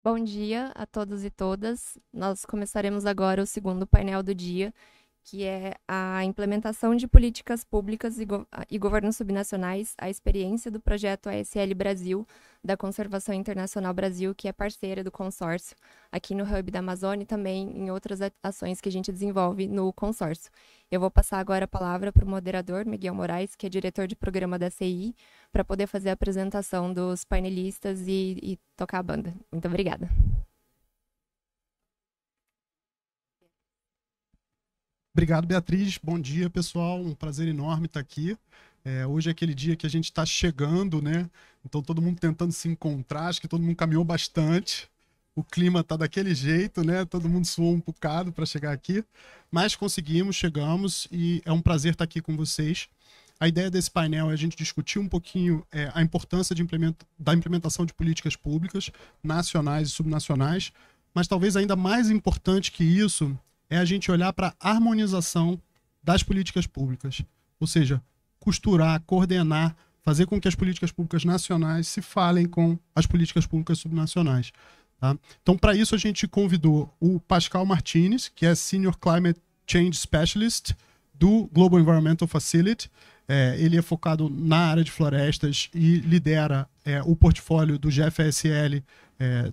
Bom dia a todos e todas. Nós começaremos agora o segundo painel do dia, que é a implementação de políticas públicas e governos subnacionais, a experiência do projeto ASL Brasil, da Conservação Internacional Brasil, que é parceira do consórcio aqui no Hub da Amazônia e também em outras ações que a gente desenvolve no consórcio. Eu vou passar agora a palavra para o moderador, Miguel Moraes, que é diretor de programa da CI, para poder fazer a apresentação dos painelistas e tocar a banda. Muito obrigada. Obrigado, Beatriz. Bom dia, pessoal. Um prazer enorme estar aqui. Hoje é aquele dia que a gente está chegando, né? Então, todo mundo tentando se encontrar. Acho que todo mundo caminhou bastante. O clima está daquele jeito, né? Todo mundo suou um bocado para chegar aqui. Mas conseguimos, chegamos e é um prazer estar aqui com vocês. A ideia desse painel é a gente discutir um pouquinho a importância da implementação de políticas públicas, nacionais e subnacionais. Mas talvez ainda mais importante que isso é a gente olhar para a harmonização das políticas públicas. Ou seja, costurar, coordenar, fazer com que as políticas públicas nacionais se falem com as políticas públicas subnacionais. Tá? Então, para isso, a gente convidou o Pascal Martinez, que é Senior Climate Change Specialist do Global Environmental Facility. Ele é focado na área de florestas e lidera o portfólio do GEF-ASL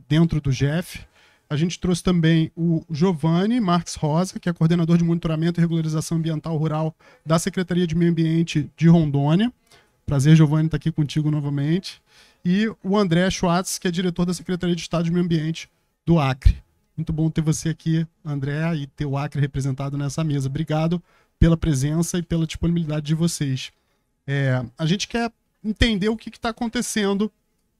dentro do GEF. A gente trouxe também o Giovanni Marques Rosa, que é coordenador de monitoramento e regularização ambiental rural da Secretaria de Meio Ambiente de Rondônia. Prazer, Giovanni, estar aqui contigo novamente. E o André Schwartz, que é diretor da Secretaria de Estado de Meio Ambiente do Acre. Muito bom ter você aqui, André, e ter o Acre representado nessa mesa. Obrigado pela presença e pela disponibilidade de vocês. A gente quer entender o que está acontecendo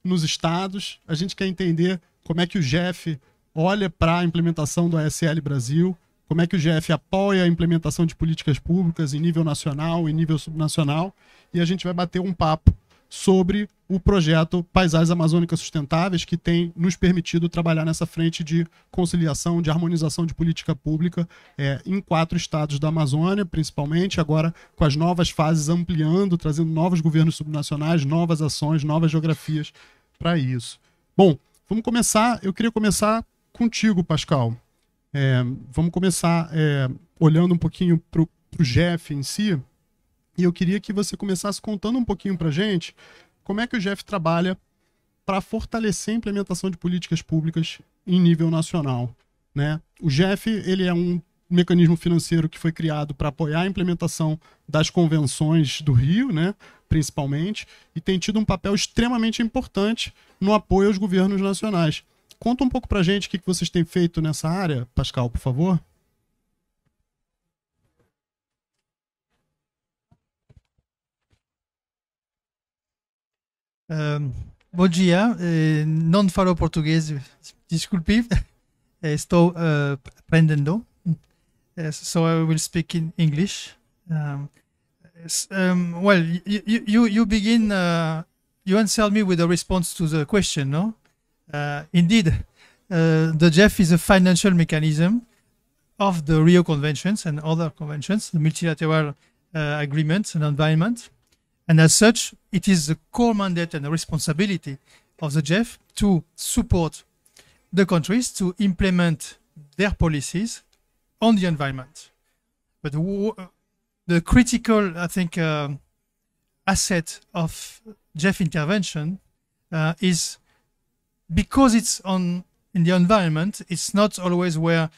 nos estados, a gente quer entender como é que o GEF olha para a implementação do ASL Brasil, como é que o GEF apoia a implementação de políticas públicas em nível nacional e nível subnacional, e a gente vai bater um papo sobre o projeto Paisagens Amazônicas Sustentáveis, que tem nos permitido trabalhar nessa frente de conciliação, de harmonização de política pública em 4 estados da Amazônia, principalmente, agora com as novas fases ampliando, trazendo novos governos subnacionais, novas ações, novas geografias para isso. Bom, vamos começar. Eu queria começar contigo, Pascal. Vamos começar olhando um pouquinho para o GEF em si, e eu queria que você começasse contando um pouquinho para a gente como é que o GEF trabalha para fortalecer a implementação de políticas públicas em nível nacional, né? O GEF ele é um mecanismo financeiro que foi criado para apoiar a implementação das convenções do Rio, né, principalmente, e tem tido um papel extremamente importante no apoio aos governos nacionais. Conta um pouco pra gente o que vocês têm feito nessa área, Pascal, por favor. Bom dia, não falo português, desculpe, estou aprendendo, so I will speak in English. Well, you begin, you answered me with a response to the question, no? Indeed, the GEF is a financial mechanism of the Rio Conventions and other conventions, the multilateral agreements on environment. And as such, it is the core mandate and the responsibility of the GEF to support the countries to implement their policies on the environment. But the critical, I think, asset of GEF intervention is because it's in the environment, it's not always where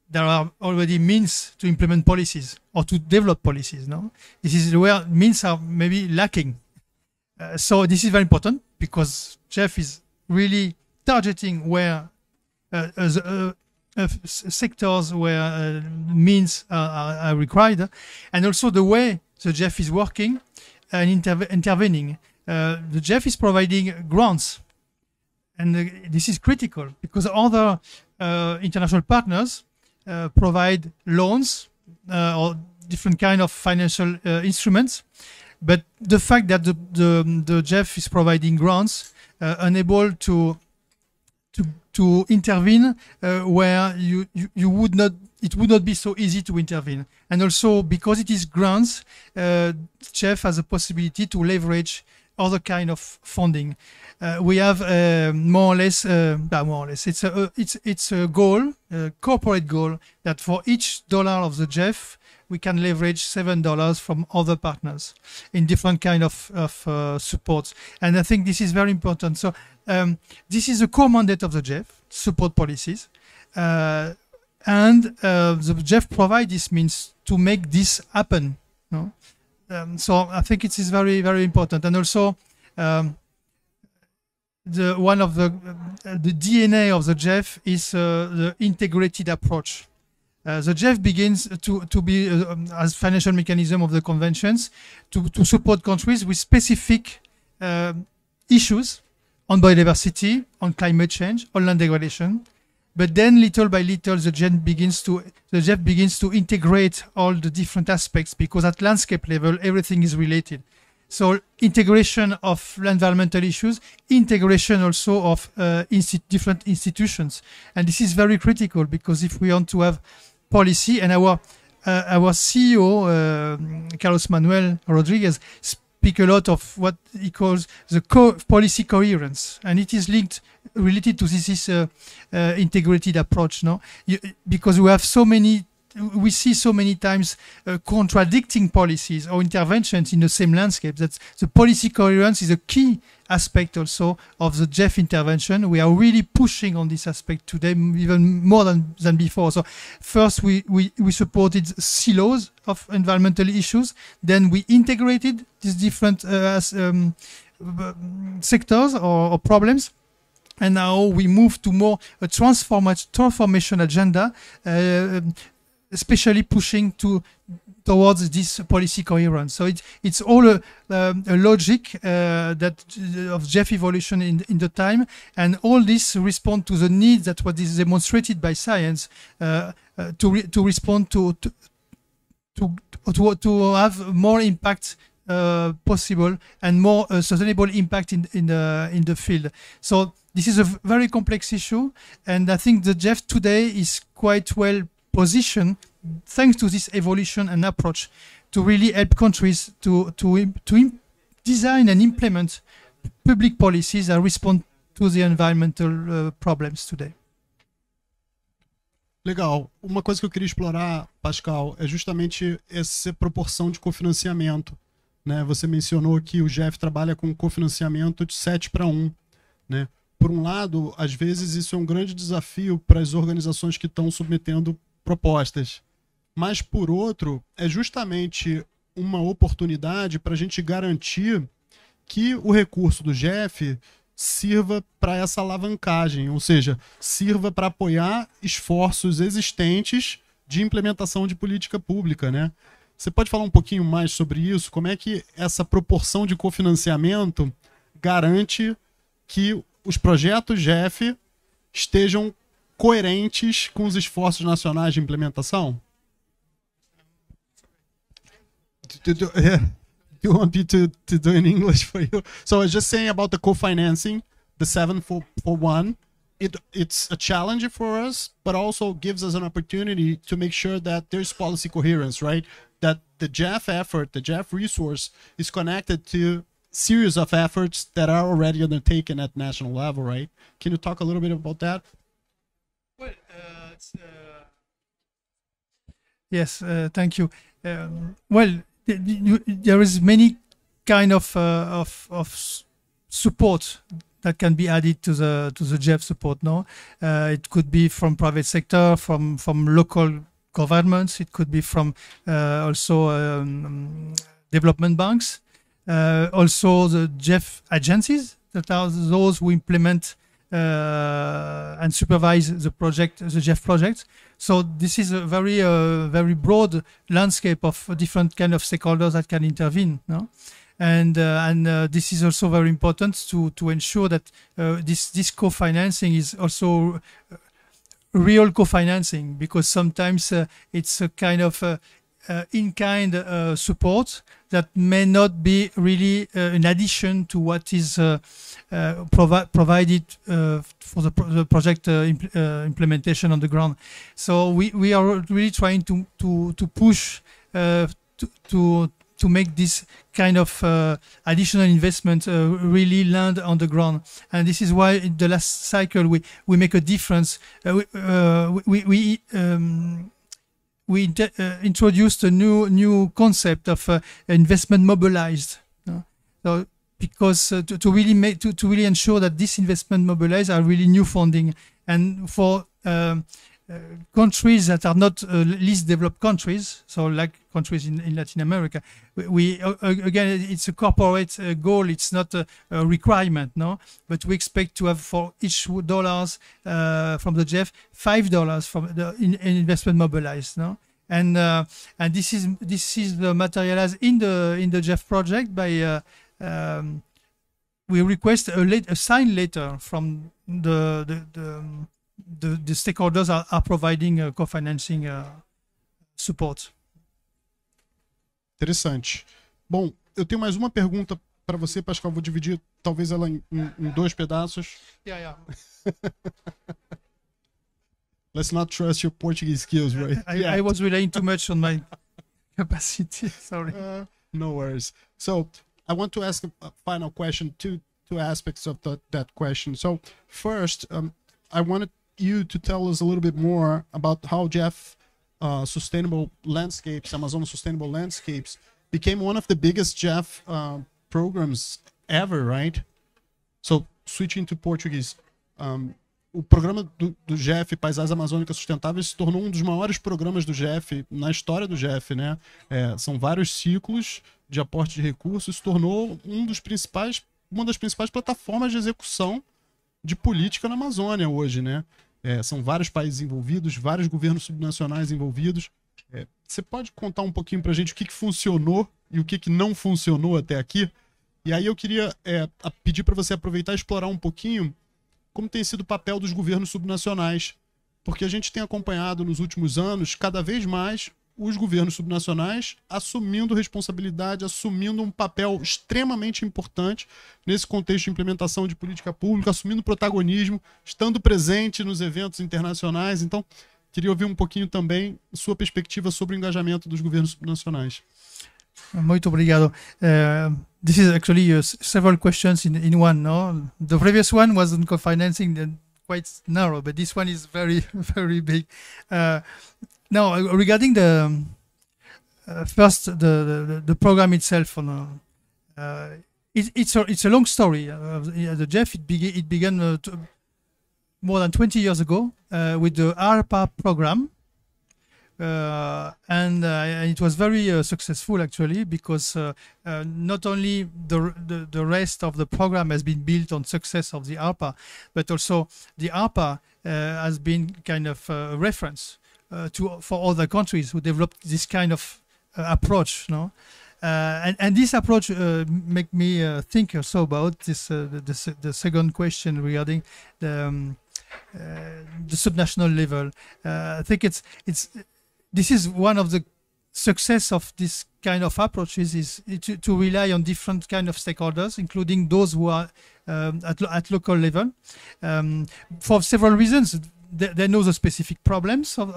there are already means to implement policies or to develop policies. No, this is where means are maybe lacking. So this is very important because GEF is really targeting where sectors where means are required, and also the way the GEF is working and intervening. The GEF is providing grants. And this is critical because other international partners provide loans or different kind of financial instruments. But the fact that the GEF is providing grants unable to intervene where you would not, it would not be so easy to intervene. And also because it is grants, GEF has a possibility to leverage other kind of funding. We have more or less, it's a goal, a corporate goal, that for each dollar of the JEF, we can leverage $7 from other partners in different kind of supports. And I think this is very important. So this is the core mandate of the JEF, support policies. And the JEF provide this means to make this happen. No? So I think it is very, very important. And also, one of the DNA of the JEF is the integrated approach. The JEF begins to be, as financial mechanism of the conventions, to support countries with specific issues on biodiversity, on climate change, on land degradation. But then, little by little, the JEF begins to integrate all the different aspects, because at landscape level, everything is related. So integration of environmental issues, integration also of different institutions. And this is very critical, because if we want to have policy, and our CEO, Carlos Manuel Rodriguez, speak a lot of what he calls the policy coherence. And it is related to this integrated approach, no? Because we have we see so many times contradicting policies or interventions in the same landscape, that the policy coherence is a key aspect also of the JEF intervention. We are really pushing on this aspect today, even more than before. So first we supported silos of environmental issues, then we integrated these different sectors or problems. And now we move to more a transformation agenda, especially pushing towards this policy coherence. So it's all a logic of JEF evolution in the time, and all this respond to the need that what is demonstrated by science to respond to have more impact possible, and more sustainable impact in the field. So this is a very complex issue, and I think the JEF today is quite well positioned, thanks to this evolution and approach, to really help countries to design and implement public policies that respond to the environmental problems today. Legal. Uma coisa que eu queria explorar, Pascal, é justamente essa proporção de cofinanciamento, né? Você mencionou que o JEF trabalha com cofinanciamento de 7:1, né? Por um lado, às vezes isso é um grande desafio para as organizações que estão submetendo propostas. Mas, por outro, é justamente uma oportunidade para a gente garantir que o recurso do JEF sirva para essa alavancagem, ou seja, sirva para apoiar esforços existentes de implementação de política pública, né? Você pode falar um pouquinho mais sobre isso? Como é que essa proporção de cofinanciamento garante que os projetos JEF estejam coerentes com os esforços nacionais de implementação? Do you want me to do in English for you? So I was just saying about the co-financing, the 7-for-1. It's a challenge for us, but also gives us an opportunity to make sure that there's policy coherence, right? That the JEF effort, the JEF resource, is connected to series of efforts that are already undertaken at national level, right? Can you talk a little bit about that? Well, yes, thank you. Well, there is many kind of support that can be added to the JEF support. No, it could be from private sector, from local governments. It could be from also development banks, also the JEF agencies, that are those who implement and supervise the JEF project. So this is a very broad landscape of different kind of stakeholders that can intervene. No? And this is also very important to ensure that this co-financing is also real co-financing, because sometimes it's a kind of in-kind support that may not be really in addition to what is provided for the project implementation on the ground. So we are really trying to push to to make this kind of additional investment really land on the ground. And this is why in the last cycle we make a difference. We introduced a new concept of investment mobilized. So because to really ensure that this investment mobilized are really new funding, and for countries that are not least developed countries, so like countries in Latin America, we again, it's a corporate goal, it's not a requirement, no, but we expect to have for each dollars from the GEF, $5 from the investment mobilized, no, and this is materialized in the GEF project by we request a signed letter from the stakeholders are providing co-financing support. Interessante. Bom, eu tenho mais uma pergunta para você, Pascal. Vou dividir talvez ela em dois pedaços. Yeah. Let's not trust your Portuguese skills, right? I was relying too much on my capacity. Sorry. No worries. So I want to ask a final question, two aspects of that question. So first, I wanted you to tell us a little bit more about how GEF Sustainable Landscapes, Amazon Sustainable Landscapes, became one of the biggest GEF programs ever, right? So switching to Portuguese, o programa do GEF Paisagens Amazônicas Sustentáveis se tornou um dos maiores programas do GEF na história do GEF, né? São vários ciclos de aporte de recursos, se tornou uma das principais plataformas de execução de política na Amazônia hoje, né? São vários países envolvidos, vários governos subnacionais envolvidos. Você pode contar um pouquinho para a gente o que funcionou e o que não funcionou até aqui? E aí eu queria pedir para você aproveitar e explorar um pouquinho como tem sido o papel dos governos subnacionais, porque a gente tem acompanhado nos últimos anos, cada vez mais, os governos subnacionais assumindo responsabilidade, assumindo um papel extremamente importante nesse contexto de implementação de política pública, assumindo protagonismo, estando presente nos eventos internacionais. Então, queria ouvir um pouquinho também sua perspectiva sobre o engajamento dos governos subnacionais. Muito obrigado. This is actually several questions in one, no? The previous one was on co-financing, quite narrow, but this one is very, very big. Now, regarding the first the program itself, it's a long story. The GEF it began more than 20 years ago with the ARPA program, and it was very successful actually, because not only the rest of the program has been built on success of the ARPA, but also the ARPA has been kind of a reference for other countries who developed this kind of approach, no? And this approach make me think also about this the second question regarding the subnational level. I think this is one of the success of this kind of approaches is to rely on different kind of stakeholders, including those who are at local level, for several reasons. They know the specific problems of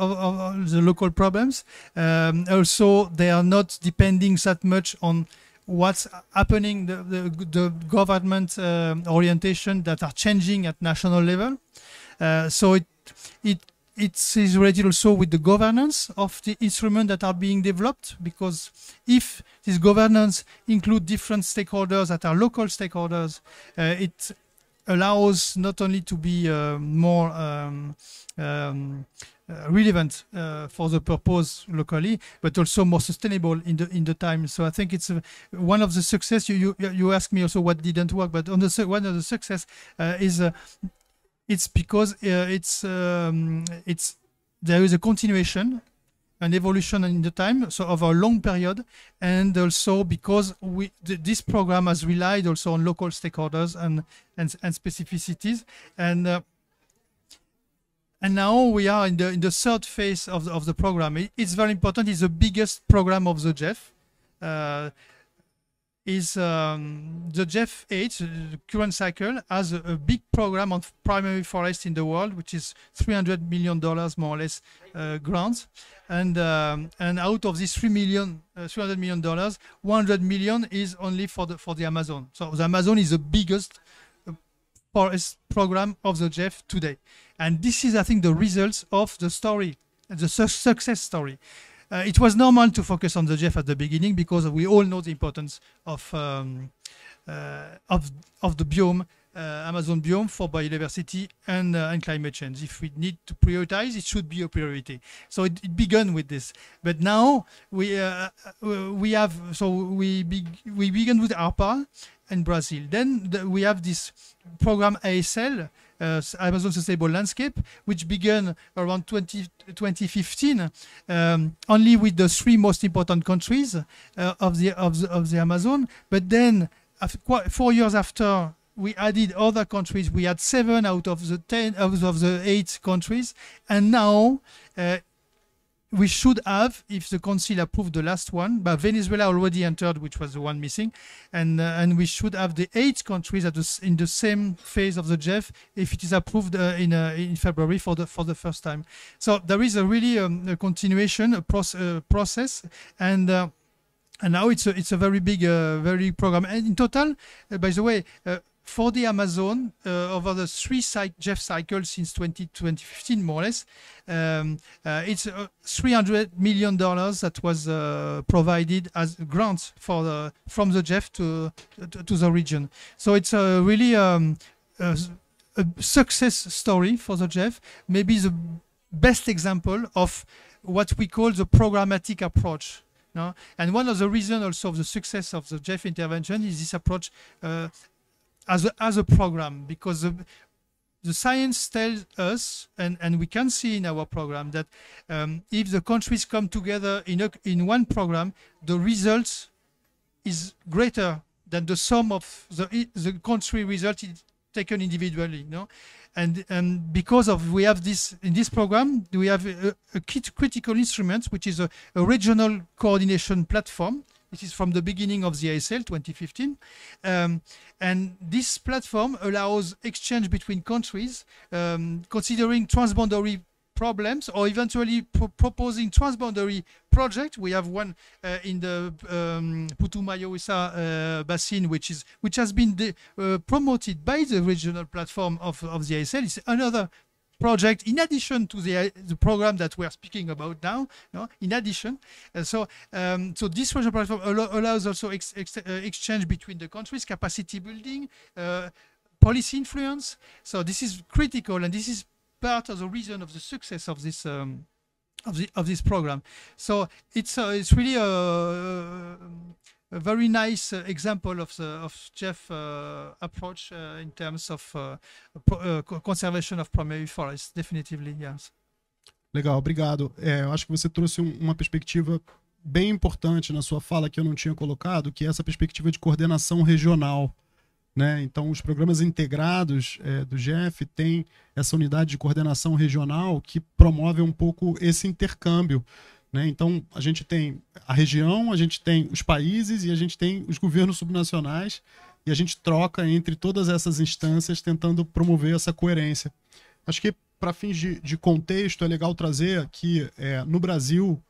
the local problems. Also, they are not depending that much on what's happening, the government orientation that are changing at national level. So it is related also with the governance of the instruments that are being developed, because if this governance include different stakeholders that are local stakeholders, it allows not only to be more relevant for the purpose locally, but also more sustainable in the time. So I think it's one of the success. You asked me also what didn't work, but one of the success is it's because there is a continuation, an evolution in the time, so over a long period, and also because this program has relied also on local stakeholders and specificities, and now we are in the third phase of the program. It's very important. It's the biggest program of the GEF. is the Jeff 8, the current cycle, has a big program on primary forest in the world, which is $300 million more or less grants. And out of this $300 million, $100 million is only for the Amazon. So the Amazon is the biggest forest program of the Jeff today. And this is, I think, the results of the story, the success story. It was normal to focus on the Jeff at the beginning because we all know the importance of the biome, Amazon biome, for biodiversity and climate change. If we need to prioritize, it should be a priority. So it began with this. But now we began with ARPA in Brazil. Then we have this program ASL, Amazon Sustainable Landscape, which began around 2015, only with the 3 most important countries of the Amazon. But then, 4 years after, we added other countries. We had 7 out of the 8 countries, and now we should have, if the council approved the last one, but Venezuela already entered, which was the one missing, and we should have the 8 countries in the same phase of the Jeff if it is approved in February for the first time. So there is a really a continuation, a process, and now it's a very big, very program. And in total, by the way, for the Amazon, over the 3 Jeff cycles since 2015, more or less, it's $300 million that was provided as grants from the Jeff to the region. So it's really a success story for the Jeff, maybe the best example of what we call the programmatic approach. No? And one of the reasons also of the success of the Jeff intervention is this approach as a program, because the science tells us, and we can see in our program, that if the countries come together in one program, the results is greater than the sum of the country result taken individually. No? And because of we have this in this program, we have a critical instrument, which is a regional coordination platform. This is from the beginning of the ASL 2015. And this platform allows exchange between countries, considering transboundary problems or eventually proposing transboundary project. We have one in the Putumayo basin, which has been promoted by the regional platform of the ASL. It's another project in addition to the program that we are speaking about now. No? In addition, so this regional platform allows also exchange between the countries, capacity building, policy influence. So this is critical, and this is part of the reason of the success of this program. So it's really a very nice example of Jeff approach in terms of conservation of primary forests, definitively, yes. Legal, obrigado. Eu acho que você trouxe uma perspectiva bem importante na sua fala que eu não tinha colocado, que é essa perspectiva de coordenação regional. Né? Então, os programas integrados do Jeff têm essa unidade de coordenação regional que promove um pouco esse intercâmbio. Né? Então, a gente tem a região, a gente tem os países e a gente tem os governos subnacionais, e a gente troca entre todas essas instâncias tentando promover essa coerência. Acho que, para fins de contexto, é legal trazer que no Brasil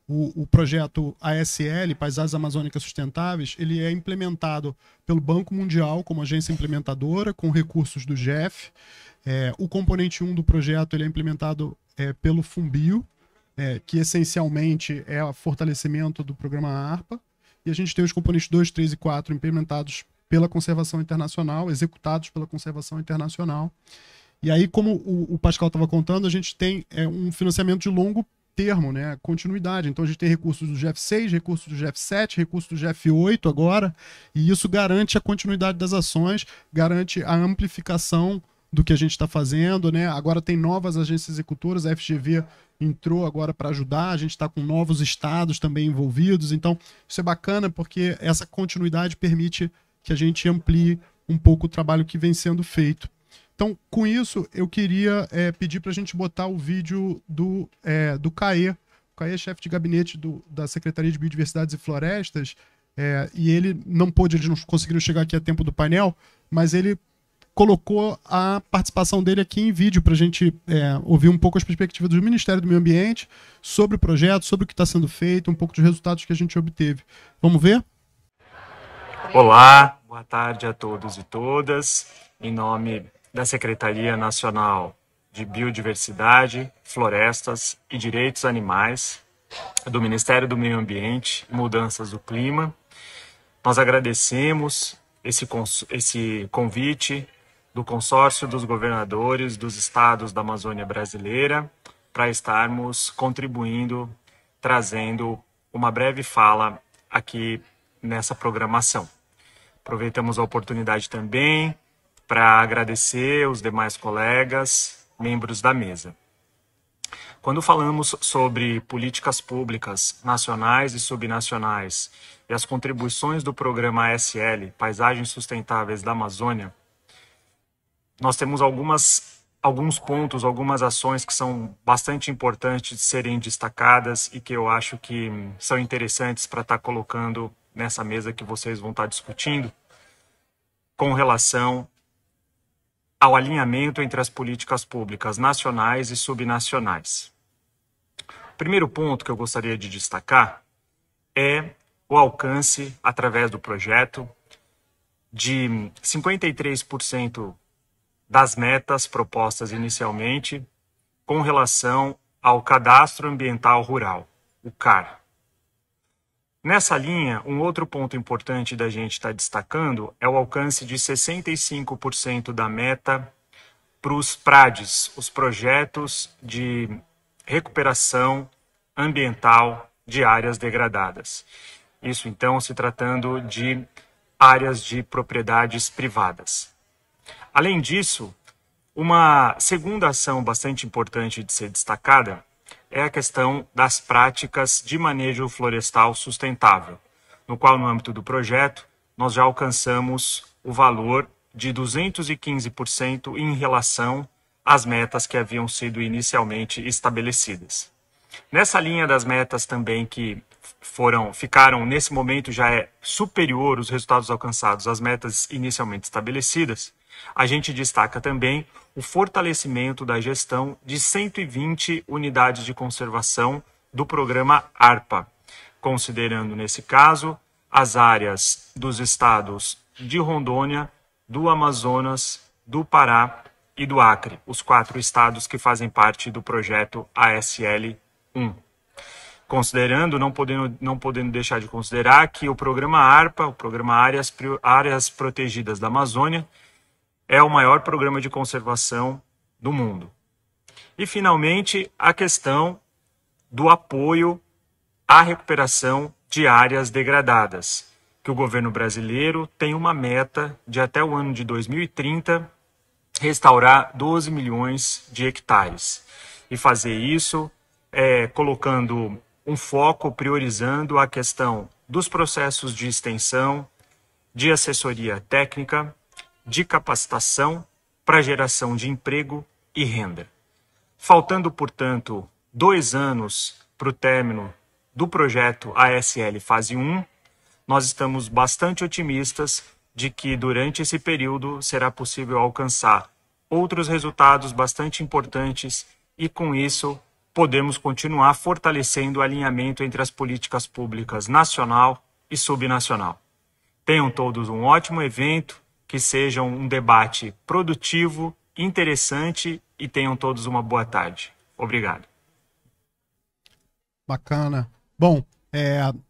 o projeto ASL, Paisagens Amazônicas Sustentáveis, ele é implementado pelo Banco Mundial como agência implementadora, com recursos do Jeff. O componente 1 do projeto ele é implementado pelo FUNBio, que essencialmente é o fortalecimento do programa ARPA, e a gente tem os componentes 2, 3 e 4 implementados pela Conservação Internacional, executados pela Conservação Internacional. E aí, como o Pascal estava contando, a gente tem um financiamento de longo termo, né? Continuidade. Então a gente tem recursos do GF6, recursos do GF7, recursos do GF8 agora, e isso garante a continuidade das ações, garante a amplificação do que a gente está fazendo, né? Agora tem novas agências executoras, a FGV entrou agora para ajudar, a gente está com novos estados também envolvidos, então isso é bacana porque essa continuidade permite que a gente amplie um pouco o trabalho que vem sendo feito. Então, com isso, eu queria pedir para a gente botar o vídeo do Caê. O Caê é chefe de gabinete da Secretaria de Biodiversidades e Florestas, e ele não pôde, eles não conseguiram chegar aqui a tempo do painel, mas ele colocou a participação dele aqui em vídeo para a gente ouvir um pouco as perspectivas do Ministério do Meio Ambiente sobre o projeto, sobre o que está sendo feito, um pouco dos resultados que a gente obteve. Vamos ver? Olá, boa tarde a todos e todas. Em nome da Secretaria Nacional de Biodiversidade, Florestas e Direitos Animais, do Ministério do Meio Ambiente e Mudanças do Clima, nós agradecemos esse convite do Consórcio dos Governadores dos Estados da Amazônia Brasileira para estarmos contribuindo, trazendo uma breve fala aqui nessa programação. Aproveitamos a oportunidade também para agradecer os demais colegas, membros da mesa. Quando falamos sobre políticas públicas nacionais e subnacionais e as contribuições do programa ASL, Paisagens Sustentáveis da Amazônia, nós temos alguns pontos, algumas ações que são bastante importantes de serem destacadas e que eu acho que são interessantes para estar colocando nessa mesa que vocês vão estar discutindo com relação ao alinhamento entre as políticas públicas nacionais e subnacionais. O primeiro ponto que eu gostaria de destacar é o alcance, através do projeto, de 53% das metas propostas inicialmente com relação ao Cadastro Ambiental Rural, o CAR. Nessa linha, um outro ponto importante da gente estar destacando é o alcance de 65% da meta para os PRADs, os projetos de recuperação ambiental de áreas degradadas. Isso, então, se tratando de áreas de propriedades privadas. Além disso, uma segunda ação bastante importante de ser destacada é a questão das práticas de manejo florestal sustentável, no qual, no âmbito do projeto, nós já alcançamos o valor de 215% em relação às metas que haviam sido inicialmente estabelecidas. Nessa linha das metas também que ficaram, nesse momento já é superior os resultados alcançados às metas inicialmente estabelecidas, a gente destaca também o fortalecimento da gestão de 120 unidades de conservação do programa ARPA, considerando, nesse caso, as áreas dos estados de Rondônia, do Amazonas, do Pará e do Acre, os 4 estados que fazem parte do projeto ASL 1. Considerando, não podendo deixar de considerar que o programa ARPA, o programa Áreas Protegidas da Amazônia, é o maior programa de conservação do mundo. E, finalmente, a questão do apoio à recuperação de áreas degradadas, que o governo brasileiro tem uma meta de, até o ano de 2030, restaurar 12 milhões de hectares. E fazer isso colocando um foco, priorizando a questão dos processos de extensão, de assessoria técnica, de capacitação para geração de emprego e renda. Faltando, portanto, 2 anos para o término do projeto ASL Fase 1, nós estamos bastante otimistas de que durante esse período será possível alcançar outros resultados bastante importantes e, com isso, podemos continuar fortalecendo o alinhamento entre as políticas públicas nacional e subnacional. Tenham todos um ótimo evento, que seja um debate produtivo, interessante e tenham todos uma boa tarde. Obrigado. Bacana. Bom,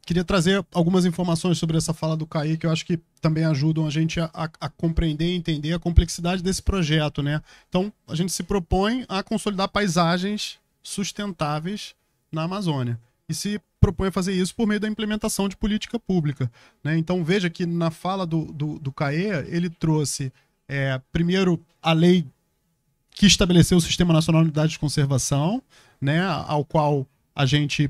queria trazer algumas informações sobre essa fala do Caí, que eu acho que também ajudam a gente a compreender e entender a complexidade desse projeto, né? Então, a gente se propõe a consolidar paisagens sustentáveis na Amazônia. E se propõe a fazer isso por meio da implementação de política pública, né? Então veja que na fala do CAE, ele trouxe primeiro a lei que estabeleceu o Sistema Nacional de Unidades de Conservação, né? Ao qual a gente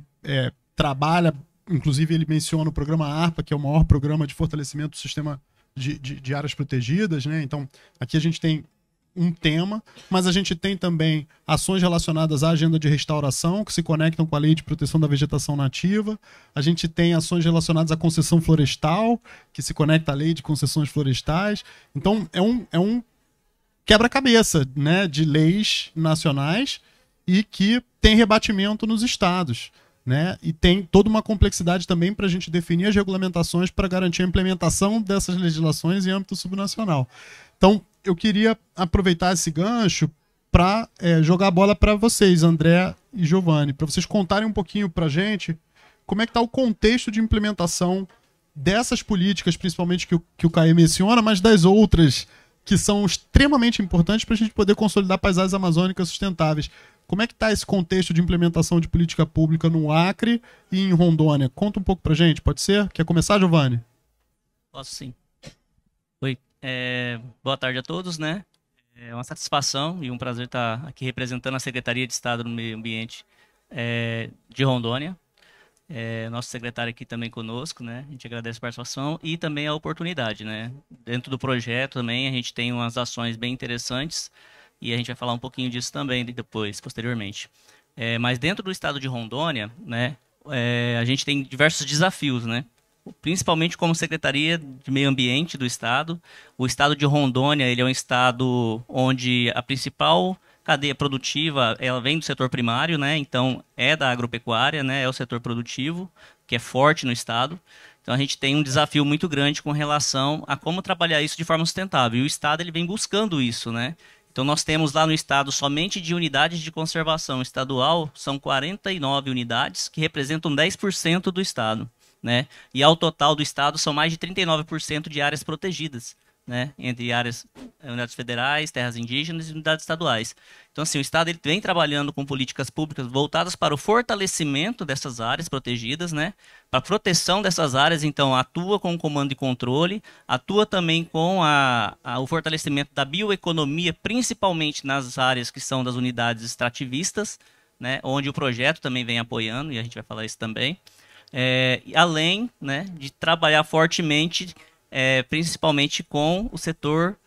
trabalha, inclusive ele menciona o programa ARPA, que é o maior programa de fortalecimento do sistema de áreas protegidas, né? Então aqui a gente tem um tema, mas a gente tem também ações relacionadas à agenda de restauração, que se conectam com a lei de proteção da vegetação nativa. A gente tem ações relacionadas à concessão florestal, que se conecta à lei de concessões florestais. Então, é um quebra-cabeça, né, de leis nacionais e que tem rebatimento nos estados, né? E tem toda uma complexidade também para a gente definir as regulamentações para garantir a implementação dessas legislações em âmbito subnacional. Então, eu queria aproveitar esse gancho para jogar a bola para vocês, André e Giovanni, para vocês contarem um pouquinho para a gente como é que está o contexto de implementação dessas políticas, principalmente que o Caê menciona, mas das outras que são extremamente importantes para a gente poder consolidar paisagens amazônicas sustentáveis. Como é que está esse contexto de implementação de política pública no Acre e em Rondônia? Conta um pouco para a gente, pode ser? Quer começar, Giovanni? Posso sim. Oi, boa tarde a todos, né? É uma satisfação e um prazer estar aqui representando a Secretaria de Estado do Meio Ambiente de Rondônia. Nosso secretário aqui também conosco, né? A gente agradece a participação e também a oportunidade, né? Dentro do projeto também a gente tem umas ações bem interessantes e a gente vai falar um pouquinho disso também depois, posteriormente. Mas dentro do estado de Rondônia, né? A gente tem diversos desafios, né? Principalmente como Secretaria de Meio Ambiente do estado. O estado de Rondônia, ele é um estado onde a principal cadeia produtiva, ela vem do setor primário, né? Então é da agropecuária, né? É o setor produtivo, que é forte no estado. Então a gente tem um desafio muito grande com relação a como trabalhar isso de forma sustentável. E o estado ele vem buscando isso, né? Então nós temos lá no estado somente de unidades de conservação estadual, são 49 unidades que representam 10% do estado, né? E ao total do estado são mais de 39% de áreas protegidas, né? Entre áreas, unidades federais, terras indígenas e unidades estaduais. Então, assim, o estado ele vem trabalhando com políticas públicas voltadas para o fortalecimento dessas áreas protegidas, né? Para a proteção dessas áreas, então, atua com o comando e controle, atua também com o fortalecimento da bioeconomia, principalmente nas áreas que são das unidades extrativistas, né? Onde o projeto também vem apoiando, e a gente vai falar isso também. Além, né, de trabalhar fortemente, principalmente com o setor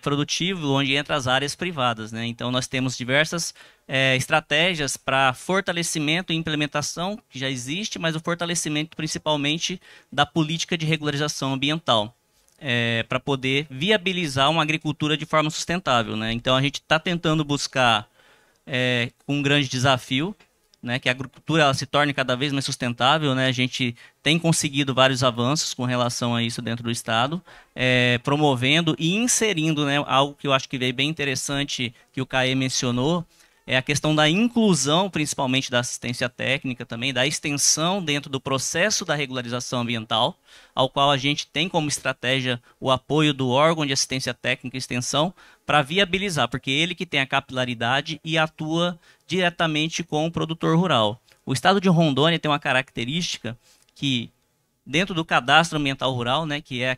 produtivo, onde entra as áreas privadas, né? Então nós temos diversas estratégias para fortalecimento e implementação, que já existe, mas o fortalecimento principalmente da política de regularização ambiental, para poder viabilizar uma agricultura de forma sustentável, né? Então a gente está tentando buscar um grande desafio, né, que a agricultura ela se torne cada vez mais sustentável, né? A gente tem conseguido vários avanços com relação a isso dentro do estado, promovendo e inserindo, né, algo que eu acho que veio bem interessante, que o Caê mencionou, é a questão da inclusão, principalmente da assistência técnica também, da extensão dentro do processo da regularização ambiental, ao qual a gente tem como estratégia o apoio do órgão de assistência técnica e extensão para viabilizar, porque ele que tem a capilaridade e atua diretamente com o produtor rural. O estado de Rondônia tem uma característica que, dentro do cadastro ambiental rural, né, que é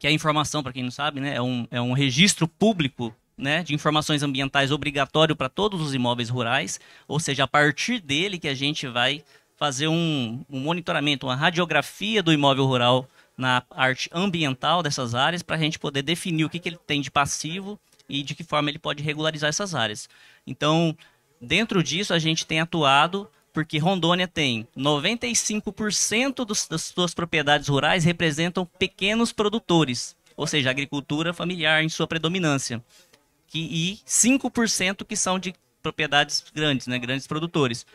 a informação, para quem não sabe, né, é um registro público, né, de informações ambientais obrigatório para todos os imóveis rurais, ou seja, a partir dele que a gente vai fazer um monitoramento, uma radiografia do imóvel rural na parte ambiental dessas áreas, para a gente poder definir o que ele tem de passivo e de que forma ele pode regularizar essas áreas. Então, dentro disso, a gente tem atuado, porque Rondônia tem 95% das suas propriedades rurais representam pequenos produtores, ou seja, agricultura familiar em sua predominância. E 5% que são de propriedades grandes, né, grandes produtores.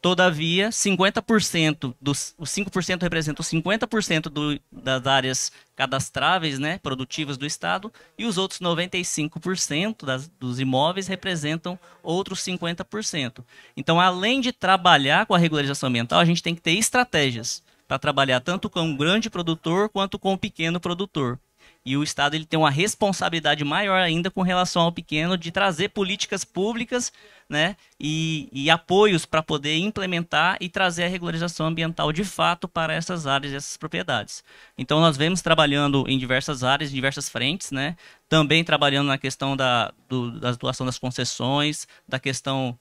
Todavia, 50% os 5% representam 50% das áreas cadastráveis, né, produtivas do estado, e os outros 95% dos imóveis representam outros 50%. Então, além de trabalhar com a regularização ambiental, a gente tem que ter estratégias para trabalhar tanto com o grande produtor quanto com o pequeno produtor. E o Estado ele tem uma responsabilidade maior ainda com relação ao pequeno de trazer políticas públicas, né, e apoios para poder implementar e trazer a regularização ambiental de fato para essas áreas e essas propriedades. Então nós vemos trabalhando em diversas áreas, em diversas frentes, né, também trabalhando na questão da doação das concessões, da questão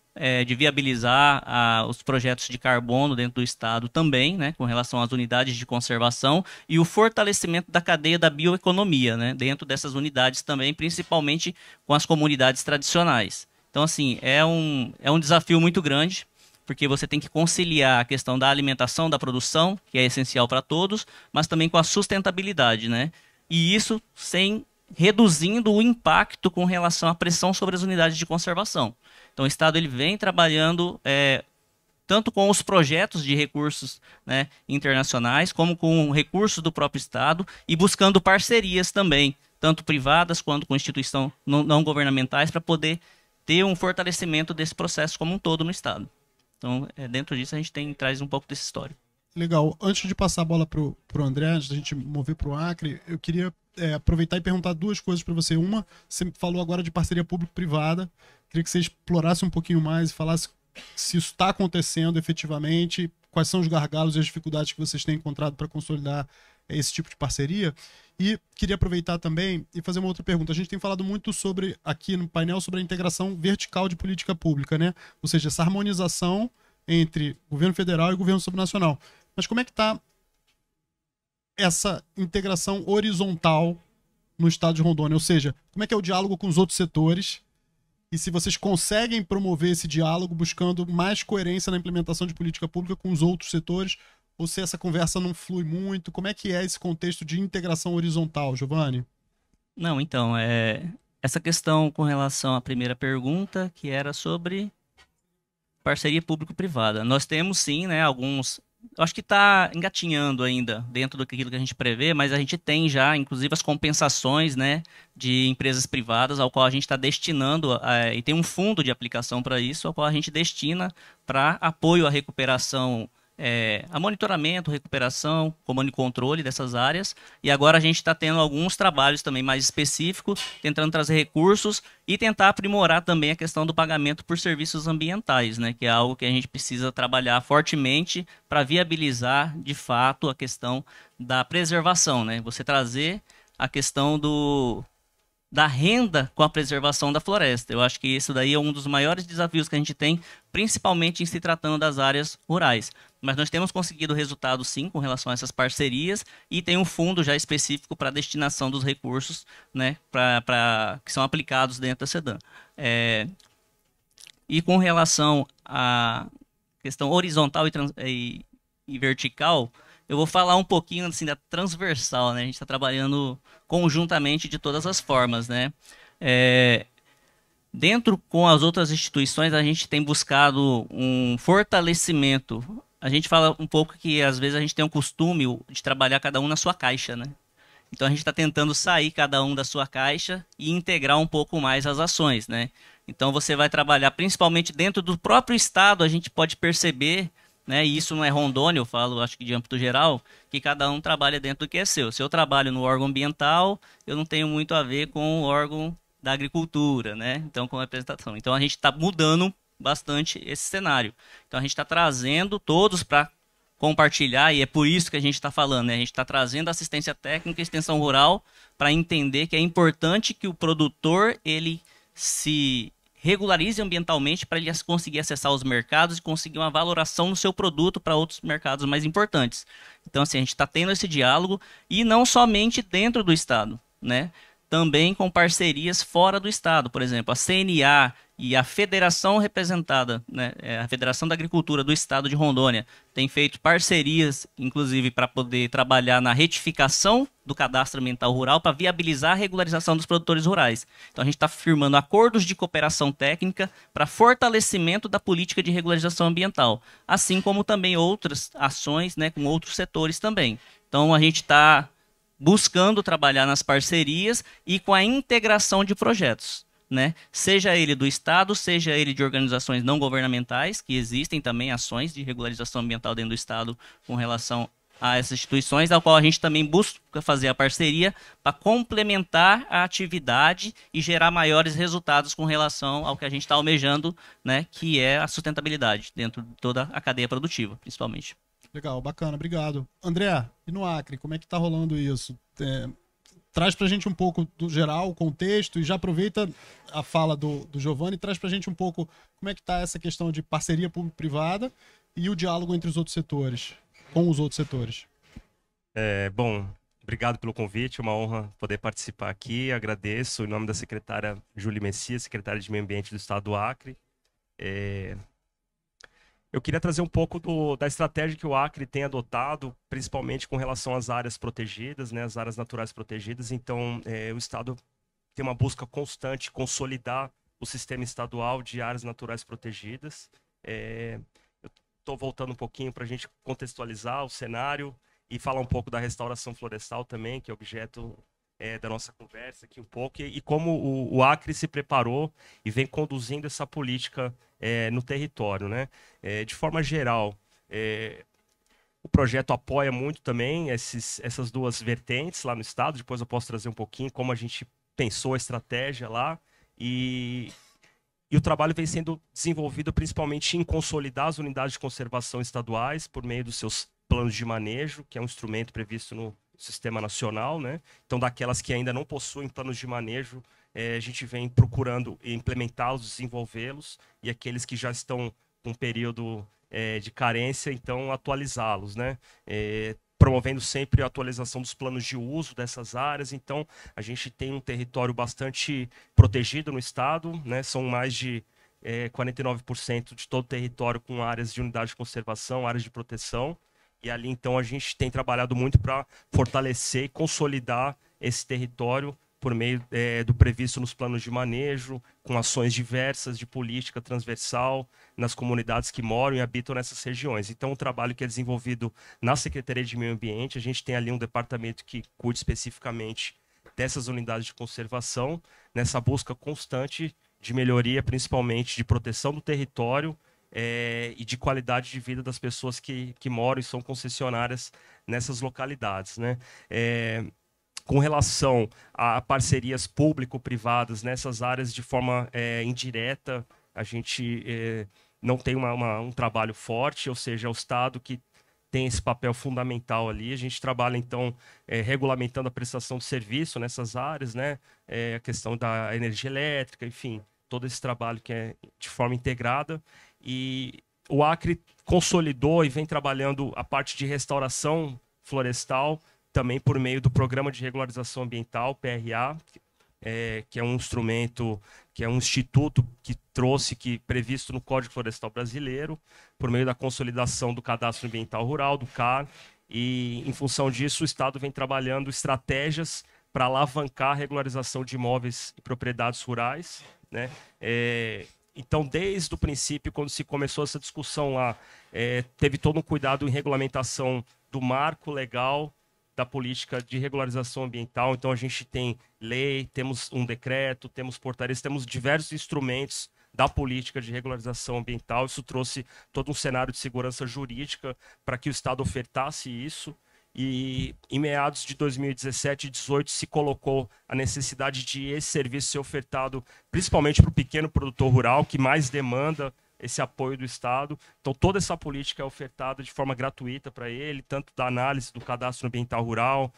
de viabilizar os projetos de carbono dentro do estado também, né, com relação às unidades de conservação e o fortalecimento da cadeia da bioeconomia, né, dentro dessas unidades também, principalmente com as comunidades tradicionais. Então, assim, é um desafio muito grande, porque você tem que conciliar a questão da alimentação, da produção, que é essencial para todos, mas também com a sustentabilidade, né? E isso reduzindo o impacto com relação à pressão sobre as unidades de conservação. Então, o Estado ele vem trabalhando tanto com os projetos de recursos, né, internacionais, como com recursos do próprio Estado e buscando parcerias também, tanto privadas quanto com instituições não governamentais, para poder ter um fortalecimento desse processo como um todo no Estado. Então, dentro disso, a gente traz um pouco dessa história. Legal. Antes de passar a bola para o André, antes da gente mover para o Acre, eu queria aproveitar e perguntar duas coisas para você. Uma, você falou agora de parceria público-privada. Queria que você explorasse um pouquinho mais e falasse se isso está acontecendo efetivamente, quais são os gargalos e as dificuldades que vocês têm encontrado para consolidar esse tipo de parceria. E queria aproveitar também e fazer uma outra pergunta. A gente tem falado muito aqui no painel sobre a integração vertical de política pública, né? Ou seja, essa harmonização entre governo federal e governo subnacional. Mas como é que está essa integração horizontal no estado de Rondônia? Ou seja, como é que é o diálogo com os outros setores? E se vocês conseguem promover esse diálogo buscando mais coerência na implementação de política pública com os outros setores, ou se essa conversa não flui muito? Como é que é esse contexto de integração horizontal, Giovanni? Não, então, essa questão com relação à primeira pergunta, que era sobre parceria público-privada. Nós temos, sim, né, alguns... Eu acho que está engatinhando ainda dentro daquilo que a gente prevê, mas a gente tem já, inclusive, as compensações, né, de empresas privadas, ao qual a gente está destinando, e tem um fundo de aplicação para isso, ao qual a gente destina para apoio à recuperação, a monitoramento, recuperação, comando e controle dessas áreas. E agora a gente está tendo alguns trabalhos também mais específicos, tentando trazer recursos e tentar aprimorar também a questão do pagamento por serviços ambientais, né, que é algo que a gente precisa trabalhar fortemente para viabilizar, de fato, a questão da preservação, né? Você trazer a questão da renda com a preservação da floresta. Eu acho que isso daí é um dos maiores desafios que a gente tem, principalmente em se tratando das áreas rurais. Mas nós temos conseguido resultados, sim, com relação a essas parcerias, e tem um fundo já específico para a destinação dos recursos, né, que são aplicados dentro da SEDAM. E com relação à questão horizontal e vertical, eu vou falar um pouquinho assim, da transversal, né? A gente está trabalhando conjuntamente de todas as formas, né? Dentro com as outras instituições, a gente tem buscado um fortalecimento. A gente fala um pouco que às vezes a gente tem um costume de trabalhar cada um na sua caixa, né? Então a gente está tentando sair cada um da sua caixa e integrar um pouco mais as ações, né? Então você vai trabalhar principalmente dentro do próprio estado, a gente pode perceber, né, e isso não é Rondônia, eu falo, acho que de âmbito geral, que cada um trabalha dentro do que é seu. Se eu trabalho no órgão ambiental, eu não tenho muito a ver com o órgão da agricultura, né? Então, com a representação. Então, a gente está mudando bastante esse cenário. Então, a gente está trazendo todos para compartilhar, e é por isso que a gente está falando, né? A gente está trazendo assistência técnica e extensão rural para entender que é importante que o produtor, ele se regularize ambientalmente para ele conseguir acessar os mercados e conseguir uma valoração no seu produto para outros mercados mais importantes. Então, assim, a gente está tendo esse diálogo, e não somente dentro do estado, né? Também com parcerias fora do estado. Por exemplo, a CNA e a federação representada, né, a Federação da Agricultura do Estado de Rondônia, tem feito parcerias, inclusive, para poder trabalhar na retificação do cadastro ambiental rural para viabilizar a regularização dos produtores rurais. Então, a gente está firmando acordos de cooperação técnica para fortalecimento da política de regularização ambiental, assim como também outras ações, né, com outros setores também. Então, a gente está buscando trabalhar nas parcerias e com a integração de projetos, né? Seja ele do Estado, seja ele de organizações não governamentais, que existem também ações de regularização ambiental dentro do Estado com relação a essas instituições, ao qual a gente também busca fazer a parceria para complementar a atividade e gerar maiores resultados com relação ao que a gente está almejando, né, que é a sustentabilidade dentro de toda a cadeia produtiva, principalmente. Legal, bacana, obrigado. André, e no Acre, como é que tá rolando isso? traz para a gente um pouco do geral, o contexto, e já aproveita a fala do Giovanni e traz para a gente um pouco como é que está essa questão de parceria público-privada e o diálogo entre os outros setores, com os outros setores. Bom, obrigado pelo convite, é uma honra poder participar aqui, agradeço em nome da secretária Júlia Messias, secretária de Meio Ambiente do Estado do Acre. Eu queria trazer um pouco da estratégia que o Acre tem adotado, principalmente com relação às áreas protegidas, né, as áreas naturais protegidas. Então, o Estado tem uma busca constante consolidar o sistema estadual de áreas naturais protegidas. Eu estou voltando um pouquinho para a gente contextualizar o cenário e falar um pouco da restauração florestal também, que é objeto da nossa conversa aqui um pouco, e como o Acre se preparou e vem conduzindo essa política no território, né? De forma geral, o projeto apoia muito também essas duas vertentes lá no estado. Depois eu posso trazer um pouquinho como a gente pensou a estratégia lá, e o trabalho vem sendo desenvolvido principalmente em consolidar as unidades de conservação estaduais por meio dos seus planos de manejo, que é um instrumento previsto no Sistema Nacional, né? Então, daquelas que ainda não possuem planos de manejo, a gente vem procurando implementá-los, desenvolvê-los, e aqueles que já estão com um período de carência, então atualizá-los, né? Promovendo sempre a atualização dos planos de uso dessas áreas. Então, a gente tem um território bastante protegido no estado, né? São mais de 49% de todo o território com áreas de unidade de conservação, áreas de proteção. E ali, então, a gente tem trabalhado muito para fortalecer e consolidar esse território por meio do previsto nos planos de manejo, com ações diversas de política transversal nas comunidades que moram e habitam nessas regiões. Então, o trabalho que é desenvolvido na Secretaria de Meio Ambiente, a gente tem ali um departamento que cuida especificamente dessas unidades de conservação, nessa busca constante de melhoria, principalmente de proteção do território, e de qualidade de vida das pessoas que moram e são concessionárias nessas localidades, né? Com relação a parcerias público-privadas nessas áreas de forma indireta, a gente não tem um trabalho forte, ou seja, é o Estado que tem esse papel fundamental ali. A gente trabalha, então, regulamentando a prestação de serviço nessas áreas, né? A questão da energia elétrica, enfim, todo esse trabalho que é de forma integrada. E o Acre consolidou e vem trabalhando a parte de restauração florestal também por meio do Programa de Regularização Ambiental, PRA, que é um instrumento, que é um instituto que trouxe, previsto no Código Florestal Brasileiro, por meio da consolidação do Cadastro Ambiental Rural, do CAR, e em função disso o Estado vem trabalhando estratégias para alavancar a regularização de imóveis e propriedades rurais, né? Então, desde o princípio, quando se começou essa discussão lá, teve todo um cuidado em regulamentação do marco legal da política de regularização ambiental. Então, a gente tem lei, temos um decreto, temos portarias, temos diversos instrumentos da política de regularização ambiental. Isso trouxe todo um cenário de segurança jurídica para que o Estado ofertasse isso. E em meados de 2017 e 2018 se colocou a necessidade de esse serviço ser ofertado principalmente para o pequeno produtor rural, que mais demanda esse apoio do Estado. Então, toda essa política é ofertada de forma gratuita para ele, tanto da análise do cadastro ambiental rural,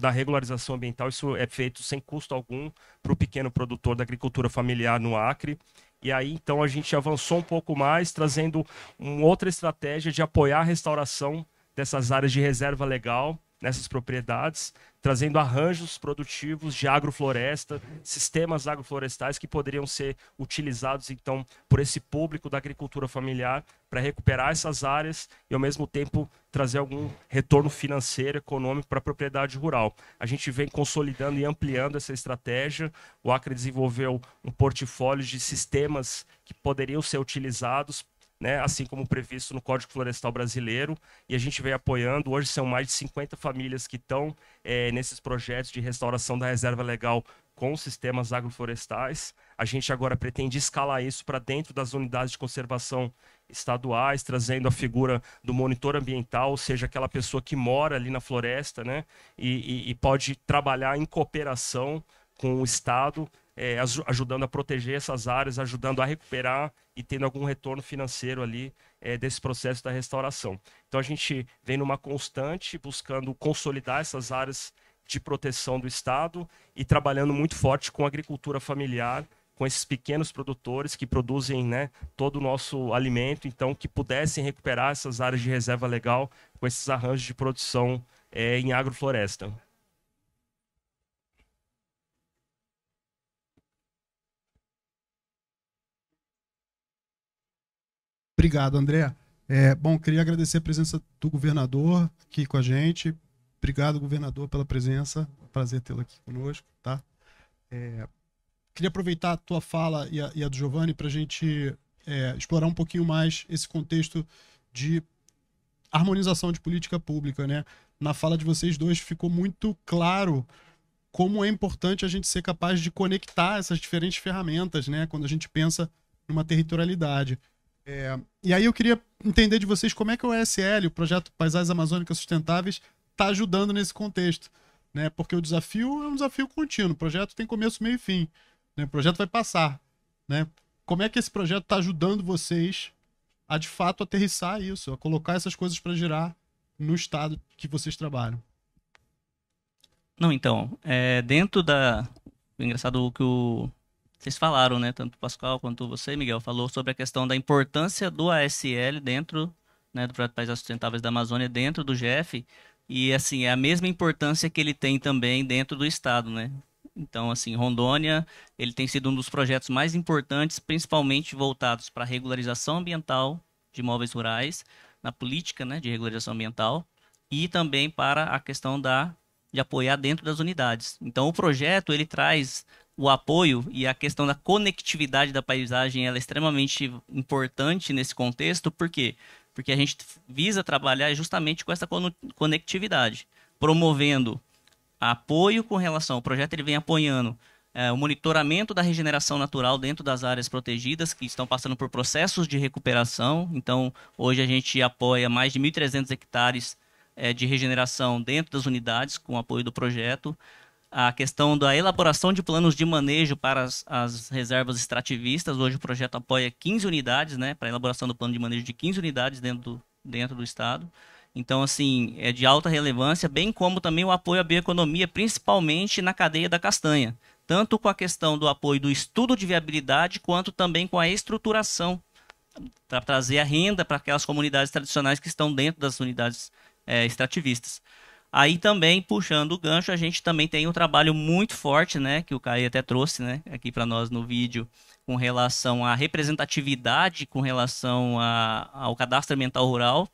da regularização ambiental. Isso é feito sem custo algum para o pequeno produtor da agricultura familiar no Acre. E aí, então, a gente avançou um pouco mais, trazendo uma outra estratégia de apoiar a restauração dessas áreas de reserva legal nessas propriedades, trazendo arranjos produtivos de agrofloresta, sistemas agroflorestais que poderiam ser utilizados, então, por esse público da agricultura familiar para recuperar essas áreas e, ao mesmo tempo, trazer algum retorno financeiro, econômico para a propriedade rural. A gente vem consolidando e ampliando essa estratégia. O Acre desenvolveu um portfólio de sistemas que poderiam ser utilizados, né, assim como previsto no Código Florestal Brasileiro, e a gente vem apoiando. Hoje são mais de 50 famílias que estão nesses projetos de restauração da reserva legal com sistemas agroflorestais. A gente agora pretende escalar isso para dentro das unidades de conservação estaduais, trazendo a figura do monitor ambiental, ou seja, aquela pessoa que mora ali na floresta, né, e pode trabalhar em cooperação com o Estado, ajudando a proteger essas áreas, ajudando a recuperar e tendo algum retorno financeiro ali desse processo da restauração. Então, a gente vem numa constante buscando consolidar essas áreas de proteção do Estado e trabalhando muito forte com a agricultura familiar, com esses pequenos produtores que produzem, né, todo o nosso alimento, então que pudessem recuperar essas áreas de reserva legal com esses arranjos de produção em agrofloresta. Obrigado, André. Bom, queria agradecer a presença do governador aqui com a gente. Obrigado, governador, pela presença. É um prazer tê-lo aqui conosco, tá? Queria aproveitar a tua fala e a do Giovanni para a gente explorar um pouquinho mais esse contexto de harmonização de política pública, né? Na fala de vocês dois ficou muito claro como é importante a gente ser capaz de conectar essas diferentes ferramentas, né? Quando a gente pensa numa territorialidade. E aí eu queria entender de vocês como é que o ESL, o Projeto Paisagens Amazônicas Sustentáveis, está ajudando nesse contexto, né? Porque o desafio é um desafio contínuo, o projeto tem começo, meio e fim, né? O projeto vai passar, né? Como é que esse projeto está ajudando vocês a, de fato, aterrissar isso, a colocar essas coisas para girar no estado que vocês trabalham? Não, então, dentro da... Engraçado que vocês falaram, né? Tanto o Pascoal quanto você, Miguel, falou sobre a questão da importância do ASL dentro, né, do Projeto Paisagens Sustentáveis da Amazônia, dentro do GF, e, assim, é a mesma importância que ele tem também dentro do estado, né? Então, assim, Rondônia, ele tem sido um dos projetos mais importantes, principalmente voltados para a regularização ambiental de imóveis rurais, na política, né, de regularização ambiental, e também para a questão de apoiar dentro das unidades. Então, o projeto, ele traz o apoio e a questão da conectividade da paisagem, ela é extremamente importante nesse contexto. Por quê? Porque a gente visa trabalhar justamente com essa conectividade, promovendo apoio com relação... O projeto ele vem apoiando o monitoramento da regeneração natural dentro das áreas protegidas que estão passando por processos de recuperação. Então, hoje a gente apoia mais de 1.300 hectares de regeneração dentro das unidades com o apoio do projeto. A questão da elaboração de planos de manejo para as reservas extrativistas. Hoje o projeto apoia 15 unidades, né, para a elaboração do plano de manejo de 15 unidades dentro do estado. Então, assim, é de alta relevância, bem como também o apoio à bioeconomia, principalmente na cadeia da castanha. Tanto com a questão do apoio do estudo de viabilidade, quanto também com a estruturação, para trazer a renda para aquelas comunidades tradicionais que estão dentro das unidades extrativistas. Aí também, puxando o gancho, a gente também tem um trabalho muito forte, né, que o Caio até trouxe, né, aqui para nós no vídeo, com relação à representatividade, com relação ao cadastro ambiental rural.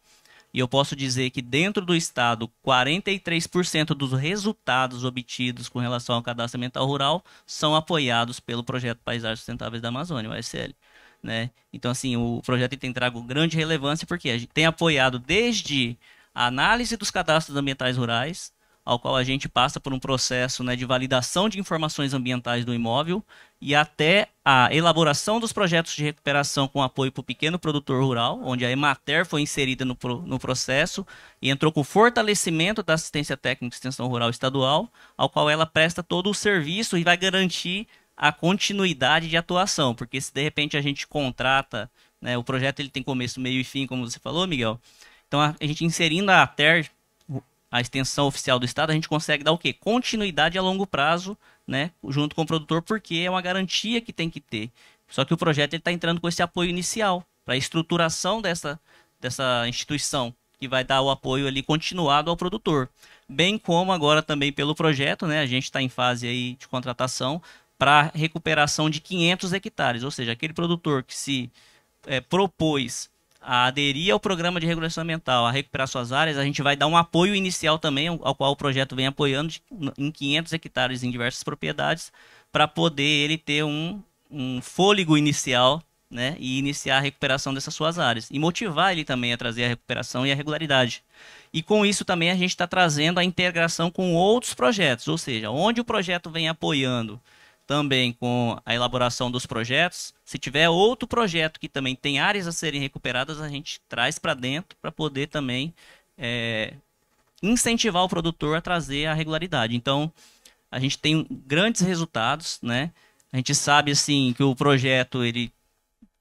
E eu posso dizer que dentro do estado, 43% dos resultados obtidos com relação ao cadastro ambiental rural são apoiados pelo Projeto Paisagens Sustentáveis da Amazônia, o ASL. Né? Então, assim, o projeto tem trago grande relevância porque a gente tem apoiado desde a análise dos cadastros ambientais rurais, ao qual a gente passa por um processo, né, de validação de informações ambientais do imóvel e até a elaboração dos projetos de recuperação com apoio para o pequeno produtor rural, onde a Emater foi inserida no processo e entrou com fortalecimento da assistência técnica de extensão rural estadual, ao qual ela presta todo o serviço e vai garantir a continuidade de atuação, porque se de repente a gente contrata, né, o projeto ele tem começo, meio e fim, como você falou, Miguel. Então a gente inserindo a ATER, a extensão oficial do estado, a gente consegue dar o quê? Continuidade a longo prazo, né, junto com o produtor, porque é uma garantia que tem que ter. Só que o projeto está entrando com esse apoio inicial para a estruturação dessa instituição, que vai dar o apoio ali continuado ao produtor. Bem como agora também pelo projeto, né, a gente está em fase aí de contratação para recuperação de 500 hectares, ou seja, aquele produtor que se propôs a aderir ao programa de regulação ambiental, a recuperar suas áreas, a gente vai dar um apoio inicial também, ao qual o projeto vem apoiando em 500 hectares em diversas propriedades, para poder ele ter um fôlego inicial, né, e iniciar a recuperação dessas suas áreas. E motivar ele também a trazer a recuperação e a regularidade. E com isso também a gente está trazendo a integração com outros projetos, ou seja, onde o projeto vem apoiando também com a elaboração dos projetos. Se tiver outro projeto que também tem áreas a serem recuperadas, a gente traz para dentro para poder também incentivar o produtor a trazer a regularidade. Então, a gente tem grandes resultados, né? A gente sabe assim que o projeto ele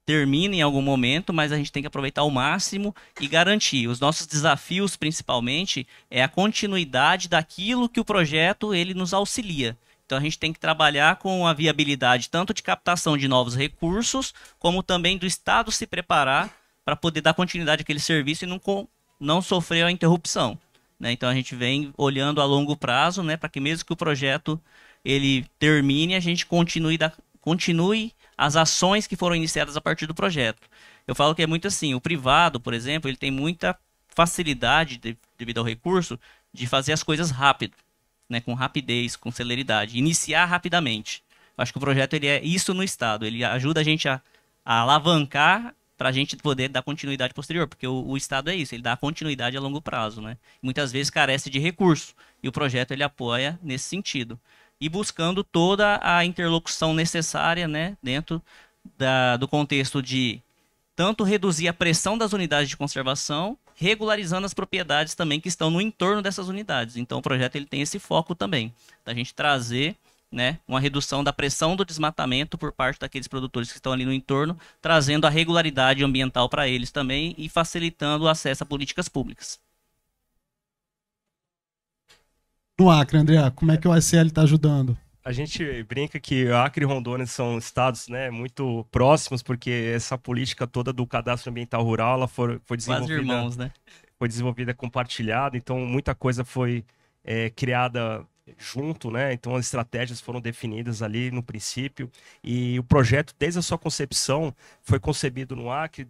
termina em algum momento, mas a gente tem que aproveitar ao máximo e garantir. Os nossos desafios, principalmente, é a continuidade daquilo que o projeto ele nos auxilia. Então a gente tem que trabalhar com a viabilidade tanto de captação de novos recursos, como também do Estado se preparar para poder dar continuidade àquele serviço e não sofrer a interrupção, né? Então a gente vem olhando a longo prazo, né, para que mesmo que o projeto ele termine, a gente continue as ações que foram iniciadas a partir do projeto. Eu falo que é muito assim, o privado, por exemplo, ele tem muita facilidade, devido ao recurso, de fazer as coisas rápido, né, com rapidez, com celeridade, iniciar rapidamente. Eu acho que o projeto ele é isso no Estado, ele ajuda a gente a alavancar para a gente poder dar continuidade posterior, porque o Estado é isso, ele dá continuidade a longo prazo, né? Muitas vezes carece de recurso, e o projeto ele apoia nesse sentido. E buscando toda a interlocução necessária, né, dentro do contexto de tanto reduzir a pressão das unidades de conservação, regularizando as propriedades também que estão no entorno dessas unidades. Então o projeto ele tem esse foco também, da gente trazer, né, uma redução da pressão do desmatamento por parte daqueles produtores que estão ali no entorno, trazendo a regularidade ambiental para eles também e facilitando o acesso a políticas públicas. No Acre, André, como é que o ACL está ajudando? A gente brinca que Acre e Rondônia são estados, né, muito próximos, porque essa política toda do cadastro ambiental rural ela foi desenvolvida, quase irmãos, né? Foi desenvolvida compartilhada, então muita coisa foi criada junto, né? Então as estratégias foram definidas ali no princípio e o projeto, desde a sua concepção, foi concebido no Acre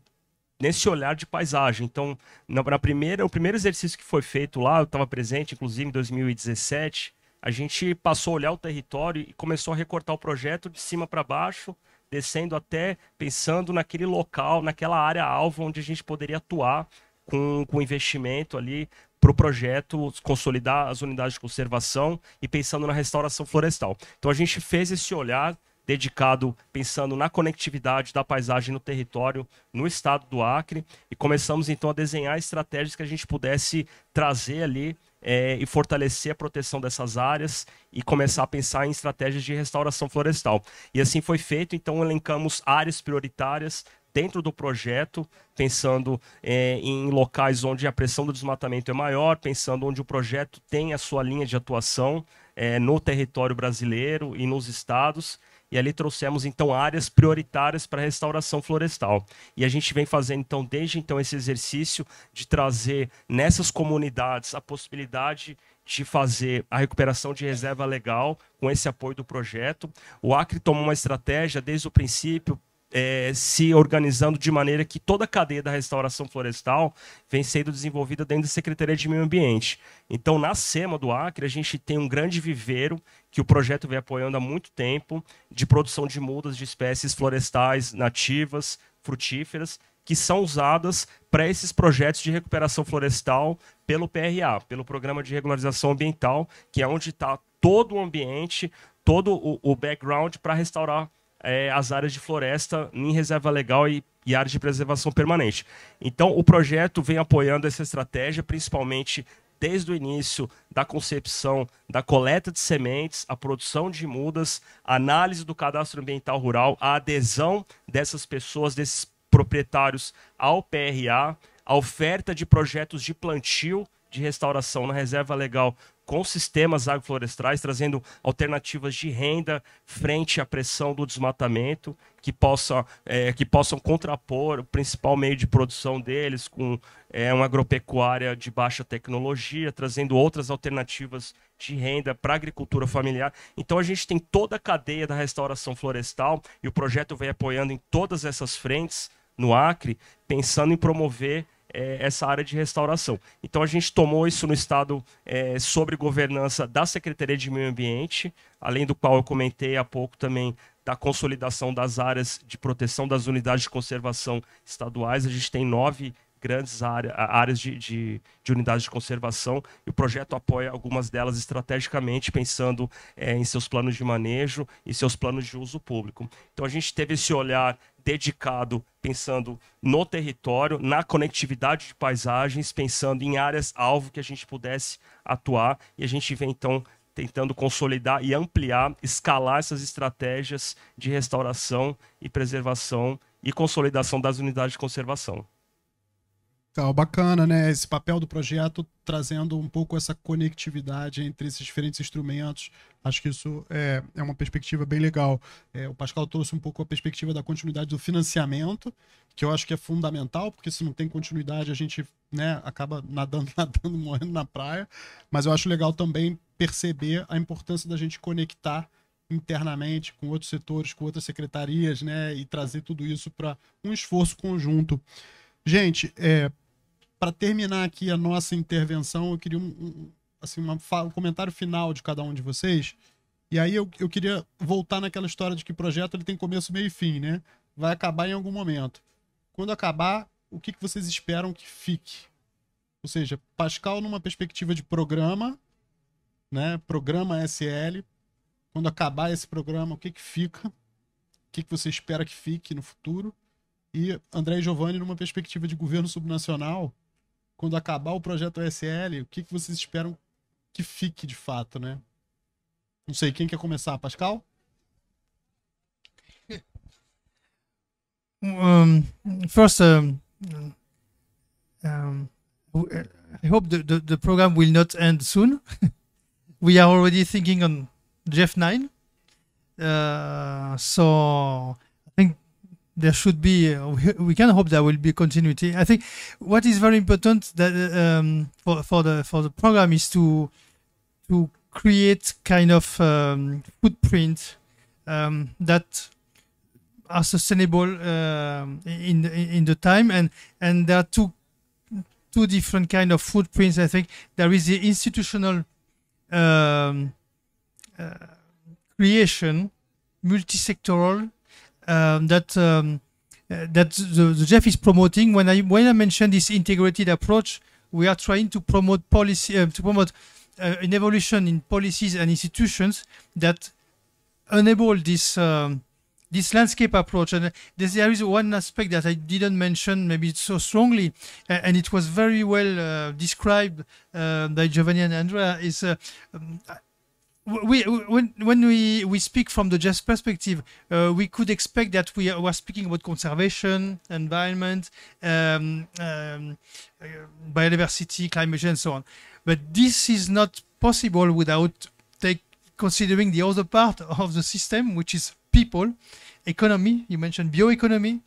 nesse olhar de paisagem. Então, o primeiro exercício que foi feito lá, eu estava presente, inclusive em 2017, a gente passou a olhar o território e começou a recortar o projeto de cima para baixo, descendo até pensando naquele local, naquela área-alvo onde a gente poderia atuar com investimento ali para o projeto consolidar as unidades de conservação e pensando na restauração florestal. Então a gente fez esse olhar dedicado, pensando na conectividade da paisagem no território, no estado do Acre, e começamos então a desenhar estratégias que a gente pudesse trazer ali e fortalecer a proteção dessas áreas e começar a pensar em estratégias de restauração florestal. E assim foi feito, então elencamos áreas prioritárias dentro do projeto, pensando em locais onde a pressão do desmatamento é maior, pensando onde o projeto tem a sua linha de atuação no território brasileiro e nos estados. E ali trouxemos, então, áreas prioritárias para a restauração florestal. E a gente vem fazendo, então, desde então, esse exercício de trazer nessas comunidades a possibilidade de fazer a recuperação de reserva legal com esse apoio do projeto. O Acre tomou uma estratégia, desde o princípio, se organizando de maneira que toda a cadeia da restauração florestal vem sendo desenvolvida dentro da Secretaria de Meio Ambiente. Então, na SEMA do Acre, a gente tem um grande viveiro que o projeto vem apoiando há muito tempo, de produção de mudas de espécies florestais nativas, frutíferas, que são usadas para esses projetos de recuperação florestal pelo PRA, pelo Programa de Regularização Ambiental, que é onde está todo o ambiente, todo o background para restaurar as áreas de floresta em reserva legal e áreas de preservação permanente. Então, o projeto vem apoiando essa estratégia, principalmente desde o início da concepção da coleta de sementes, a produção de mudas, a análise do cadastro ambiental rural, a adesão dessas pessoas, desses proprietários ao PRA, a oferta de projetos de plantio de restauração na reserva legal com sistemas agroflorestais, trazendo alternativas de renda frente à pressão do desmatamento, que possam contrapor o principal meio de produção deles com uma agropecuária de baixa tecnologia, trazendo outras alternativas de renda para a agricultura familiar. Então a gente tem toda a cadeia da restauração florestal e o projeto vem apoiando em todas essas frentes no Acre, pensando em promover essa área de restauração. Então a gente tomou isso no estado sobre governança da Secretaria de Meio Ambiente, além do qual eu comentei há pouco também da consolidação das áreas de proteção das unidades de conservação estaduais. A gente tem 9 grandes áreas de unidades de conservação e o projeto apoia algumas delas estrategicamente, pensando em seus planos de manejo e seus planos de uso público. Então a gente teve esse olhar dedicado, pensando no território, na conectividade de paisagens, pensando em áreas-alvo que a gente pudesse atuar, e a gente vem então tentando consolidar e ampliar, escalar essas estratégias de restauração e preservação e consolidação das unidades de conservação. Então, bacana, né? Esse papel do projeto trazendo um pouco essa conectividade entre esses diferentes instrumentos. Acho que isso é uma perspectiva bem legal. O Pascal trouxe um pouco a perspectiva da continuidade do financiamento, que eu acho que é fundamental, porque se não tem continuidade a gente, né, acaba nadando, morrendo na praia. Mas eu acho legal também perceber a importância da gente conectar internamente com outros setores, com outras secretarias, né, e trazer tudo isso para um esforço conjunto. Gente, para terminar aqui a nossa intervenção, eu queria um comentário final de cada um de vocês. E aí eu queria voltar naquela história de que projeto ele tem começo, meio e fim, né? Vai acabar em algum momento. Quando acabar, o que vocês esperam que fique? Ou seja, Pascal numa perspectiva de programa, né? Programa SL. Quando acabar esse programa, o que fica? O que você espera que fique no futuro? E André e Giovanni numa perspectiva de governo subnacional, quando acabar o projeto SL, o que vocês esperam que fique de fato, né? Não sei, quem quer começar? Pascal? First, I hope the program will not end soon. We are already thinking on Jeff 9. So I think there should be, we can hope there will be continuity. I think what is very important that for the program is to create kind of footprint that are sustainable in the time, and there are two different kind of footprints. I think there is the institutional creation, multi-sectoral, that the Jeff is promoting. When I mentioned this integrated approach, we are trying to promote policy, an evolution in policies and institutions that enable this landscape approach. And there is one aspect that I didn't mention, maybe so strongly, and it was very well described by Giovanni and Andrea. Is when we speak from the Jeff perspective, we could expect that we are speaking about conservation, environment, biodiversity, climate change, and so on. But this is not possible without considering the other part of the system, which is people, economy. You mentioned bioeconomy.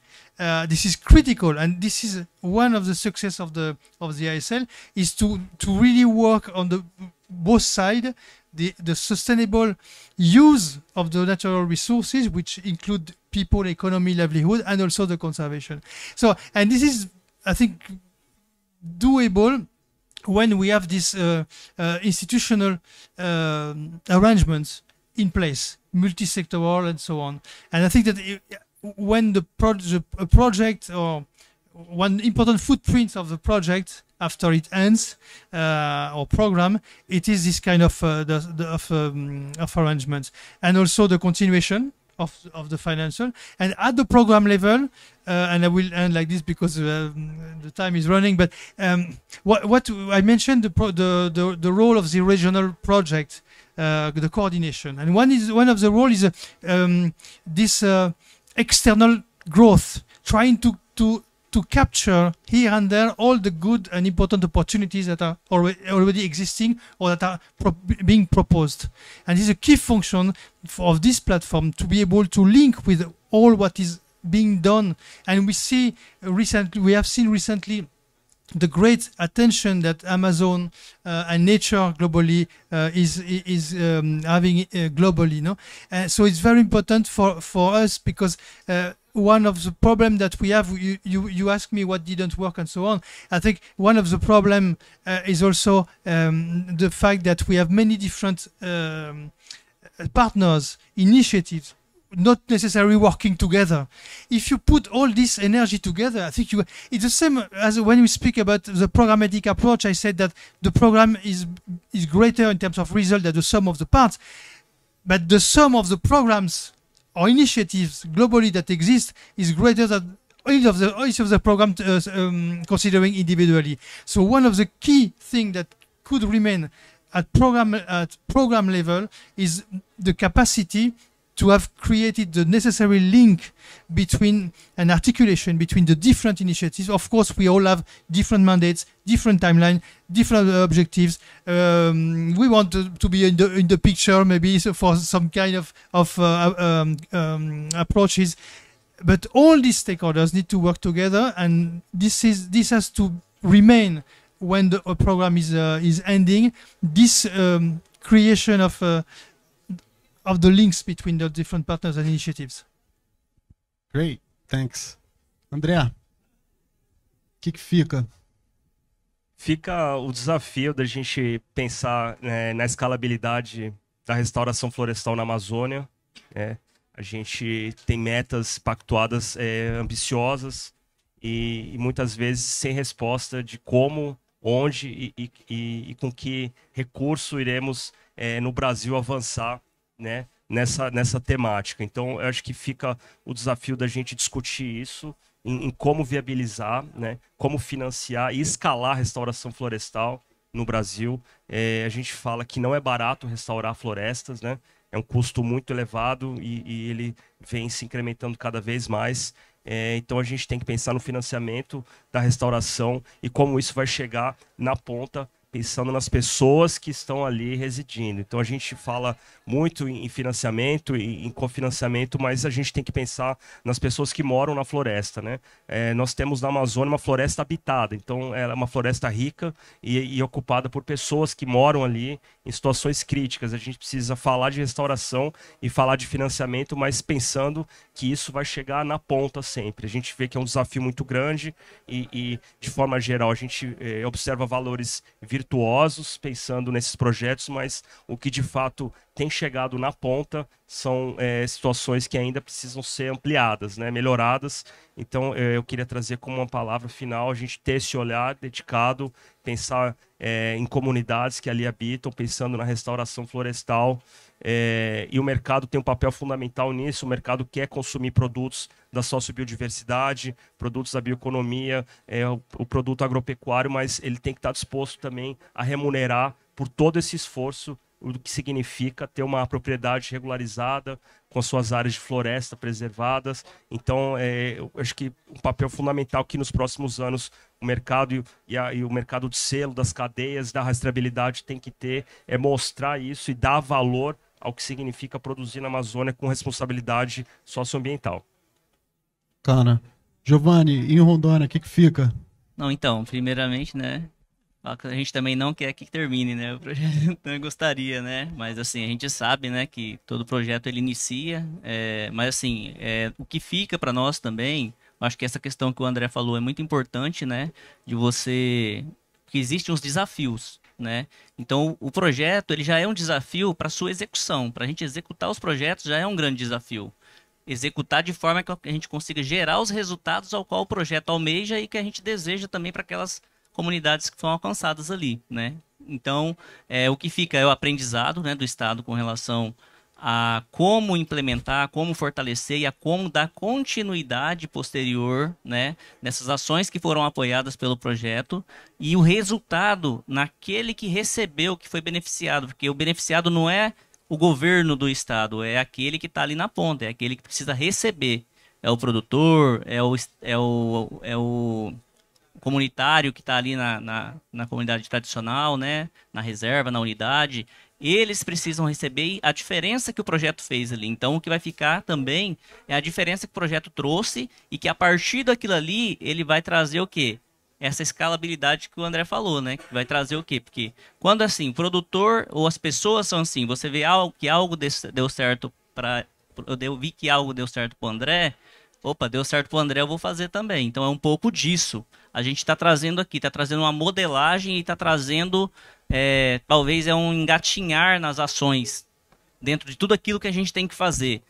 This is critical, and this is one of the success of the ISL, is to really work on the both sides, the sustainable use of the natural resources, which include people, economy, livelihood, and also the conservation. So, and this is, I think, doable when we have this institutional arrangements in place, multi-sectoral and so on. And I think that when a project or one important footprint of the project after it ends or program, it is this kind of arrangements, and also the continuation of the financial. And at the program level, and I will end like this because the time is running. But what I mentioned, the role of the regional project, the coordination, and one of the role is this external growth, trying to capture here and there all the good and important opportunities that are already existing or that are being proposed. And it's a key function of this platform to be able to link with all what is being done. And we have seen recently the great attention that Amazon and nature globally is having globally, no? So it's very important for us, because one of the problems that we have, you ask me what didn't work and so on. I think one of the problem is also the fact that we have many different partners, initiatives, not necessarily working together. If you put all this energy together, I think it's the same as when we speak about the programmatic approach. I said that the program is greater in terms of result than the sum of the parts, but the sum of the programs or initiatives globally that exist is greater than each of the program considering individually. So one of the key things that could remain at program level is the capacity to have created the necessary link between an articulation between the different initiatives. Of course, we all have different mandates, different timeline, different objectives. We want to be in the picture, maybe for some kind of approaches. But all these stakeholders need to work together, and this has to remain when the program is ending. This creation of the links between the different partners and initiatives. Great, thanks. André, o que fica? Fica o desafio da gente pensar, né, na escalabilidade da restauração florestal na Amazônia. A gente tem metas pactuadas ambiciosas e muitas vezes sem resposta de como, onde e com que recurso iremos no Brasil avançar, né, nessa temática. Então, eu acho que fica o desafio da gente discutir isso, em como viabilizar, né, como financiar e escalar a restauração florestal no Brasil. A gente fala que não é barato restaurar florestas, né? É um custo muito elevado e ele vem se incrementando cada vez mais. Então a gente tem que pensar no financiamento da restauração e como isso vai chegar na ponta, pensando nas pessoas que estão ali residindo. Então a gente fala muito em financiamento e em cofinanciamento, mas a gente tem que pensar nas pessoas que moram na floresta, né? Nós temos na Amazônia uma floresta habitada, então ela é uma floresta rica e ocupada por pessoas que moram ali em situações críticas. A gente precisa falar de restauração e falar de financiamento, mas pensando que isso vai chegar na ponta sempre. A gente vê que é um desafio muito grande e de forma geral, a gente observa valores virtuosos pensando nesses projetos, mas o que de fato tem chegado na ponta são situações que ainda precisam ser ampliadas, né, melhoradas. Então eu queria trazer como uma palavra final a gente ter esse olhar dedicado, pensar em comunidades que ali habitam, pensando na restauração florestal. E o mercado tem um papel fundamental nisso. O mercado quer consumir produtos da sociobiodiversidade, produtos da bioeconomia, o produto agropecuário, mas ele tem que estar disposto também a remunerar por todo esse esforço, o que significa ter uma propriedade regularizada, com suas áreas de floresta preservadas. Então, eu acho que um papel fundamental que nos próximos anos o mercado e o mercado de selo, das cadeias, da rastreabilidade tem que ter, é mostrar isso e dar valor ao que significa produzir na Amazônia com responsabilidade socioambiental. Cara, Giovanni, em Rondônia, o que fica? Não, então, primeiramente, né, a gente também não quer que termine, né, o projeto, não gostaria, né, mas assim, a gente sabe, né, que todo projeto ele inicia, mas assim, o que fica para nós também, acho que essa questão que o André falou é muito importante, né, de que existem os desafios, né, então o projeto ele já é um desafio para sua execução, para a gente executar os projetos já é um grande desafio. Executar de forma que a gente consiga gerar os resultados ao qual o projeto almeja e que a gente deseja também para aquelas comunidades que foram alcançadas ali, né? Então, o que fica é o aprendizado, né, do Estado com relação a como implementar, como fortalecer e a como dar continuidade posterior, né, nessas ações que foram apoiadas pelo projeto e o resultado naquele que recebeu, que foi beneficiado, porque o beneficiado não é o governo do estado, é aquele que está ali na ponta, é aquele que precisa receber. É o produtor, é o comunitário que está ali na comunidade tradicional, né? Na reserva, na unidade. Eles precisam receber a diferença que o projeto fez ali. Então, o que vai ficar também é a diferença que o projeto trouxe e que a partir daquilo ali, ele vai trazer o quê? Essa escalabilidade que o André falou, né? Que vai trazer o quê? Porque quando assim, o produtor ou as pessoas são assim, você vê que algo deu certo para... Eu vi que algo deu certo para o André, opa, deu certo para o André, eu vou fazer também. Então é um pouco disso. A gente está trazendo aqui, está trazendo uma modelagem e está trazendo, talvez um engatinhar nas ações, dentro de tudo aquilo que a gente tem que fazer.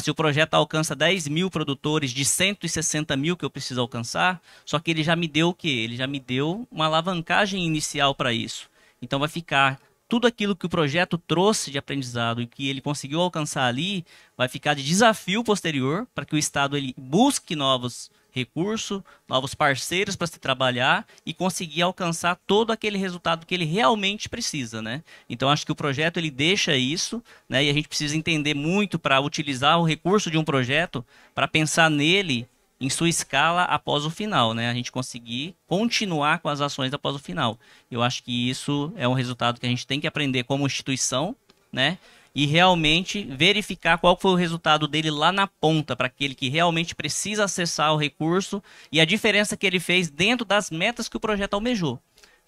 Se o projeto alcança 10 mil produtores de 160 mil que eu preciso alcançar, só que ele já me deu o quê? Ele já me deu uma alavancagem inicial para isso. Então vai ficar tudo aquilo que o projeto trouxe de aprendizado e que ele conseguiu alcançar ali, vai ficar de desafio posterior para que o Estado ele busque novos recurso, novos parceiros para se trabalhar e conseguir alcançar todo aquele resultado que ele realmente precisa, né? Então, acho que o projeto ele deixa isso, né? E a gente precisa entender muito para utilizar o recurso de um projeto para pensar nele em sua escala após o final, né? A gente conseguir continuar com as ações após o final. Eu acho que isso é um resultado que a gente tem que aprender como instituição, né? E realmente verificar qual foi o resultado dele lá na ponta, para aquele que realmente precisa acessar o recurso e a diferença que ele fez dentro das metas que o projeto almejou,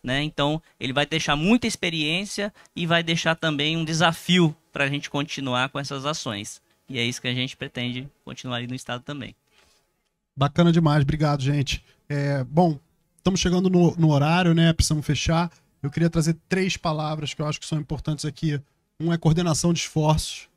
né? Então, ele vai deixar muita experiência e vai deixar também um desafio para a gente continuar com essas ações. E é isso que a gente pretende continuar ali no Estado também. Bacana demais, obrigado, gente. Bom, estamos chegando no horário, né? Precisamos fechar. Eu queria trazer 3 palavras que eu acho que são importantes aqui. Um é coordenação de esforços,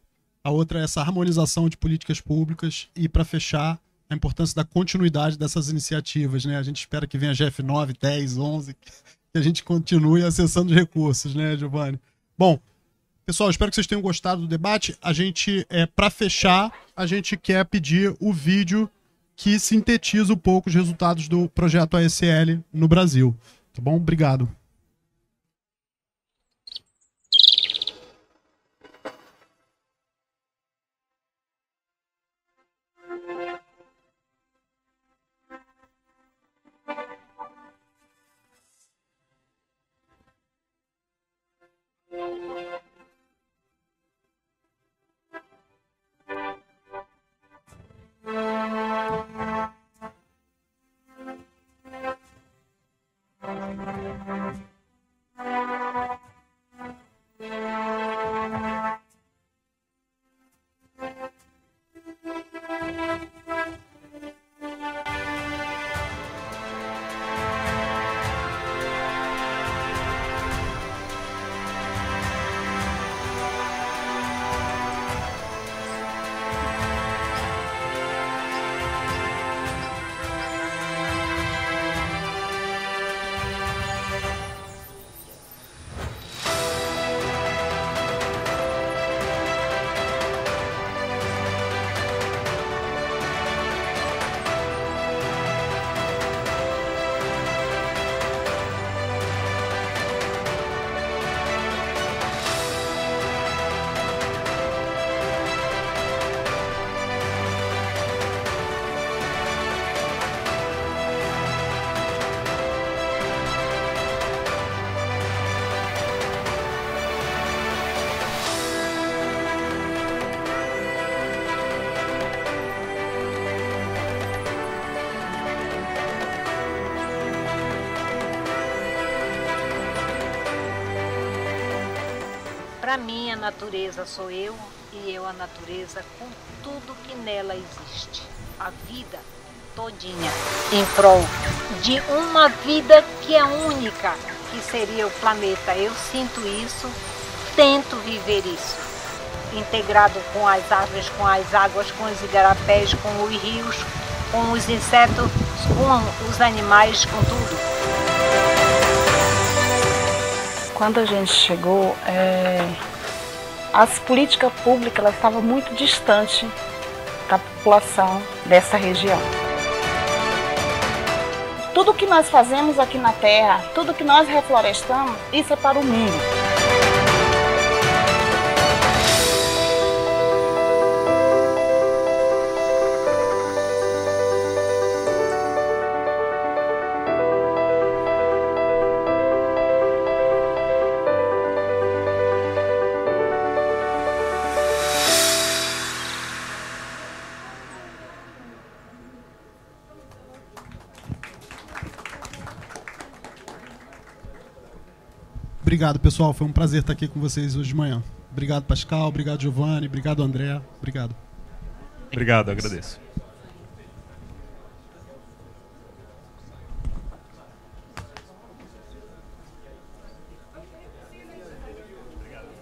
a outra é essa harmonização de políticas públicas e, para fechar, a importância da continuidade dessas iniciativas, né? A gente espera que venha GF 9, 10, 11, que a gente continue acessando os recursos, né, Giovanni? Bom, pessoal, espero que vocês tenham gostado do debate. A gente, para fechar, a gente quer pedir o vídeo que sintetiza um pouco os resultados do projeto ASL no Brasil. Tá bom? Obrigado. Para mim, a natureza sou eu e eu a natureza com tudo que nela existe. A vida todinha em prol de uma vida que é única, que seria o planeta. Eu sinto isso, tento viver isso. Integrado com as árvores, com as águas, com os igarapés, com os rios, com os insetos, com os animais, com tudo. Quando a gente chegou, as políticas públicas elas estavam muito distantes da população dessa região. Tudo que nós fazemos aqui na Terra, tudo que nós reflorestamos, isso é para o mundo. Obrigado, pessoal. Foi um prazer estar aqui com vocês hoje de manhã. Obrigado, Pascal. Obrigado, Giovanni. Obrigado, André. Obrigado. Obrigado, agradeço.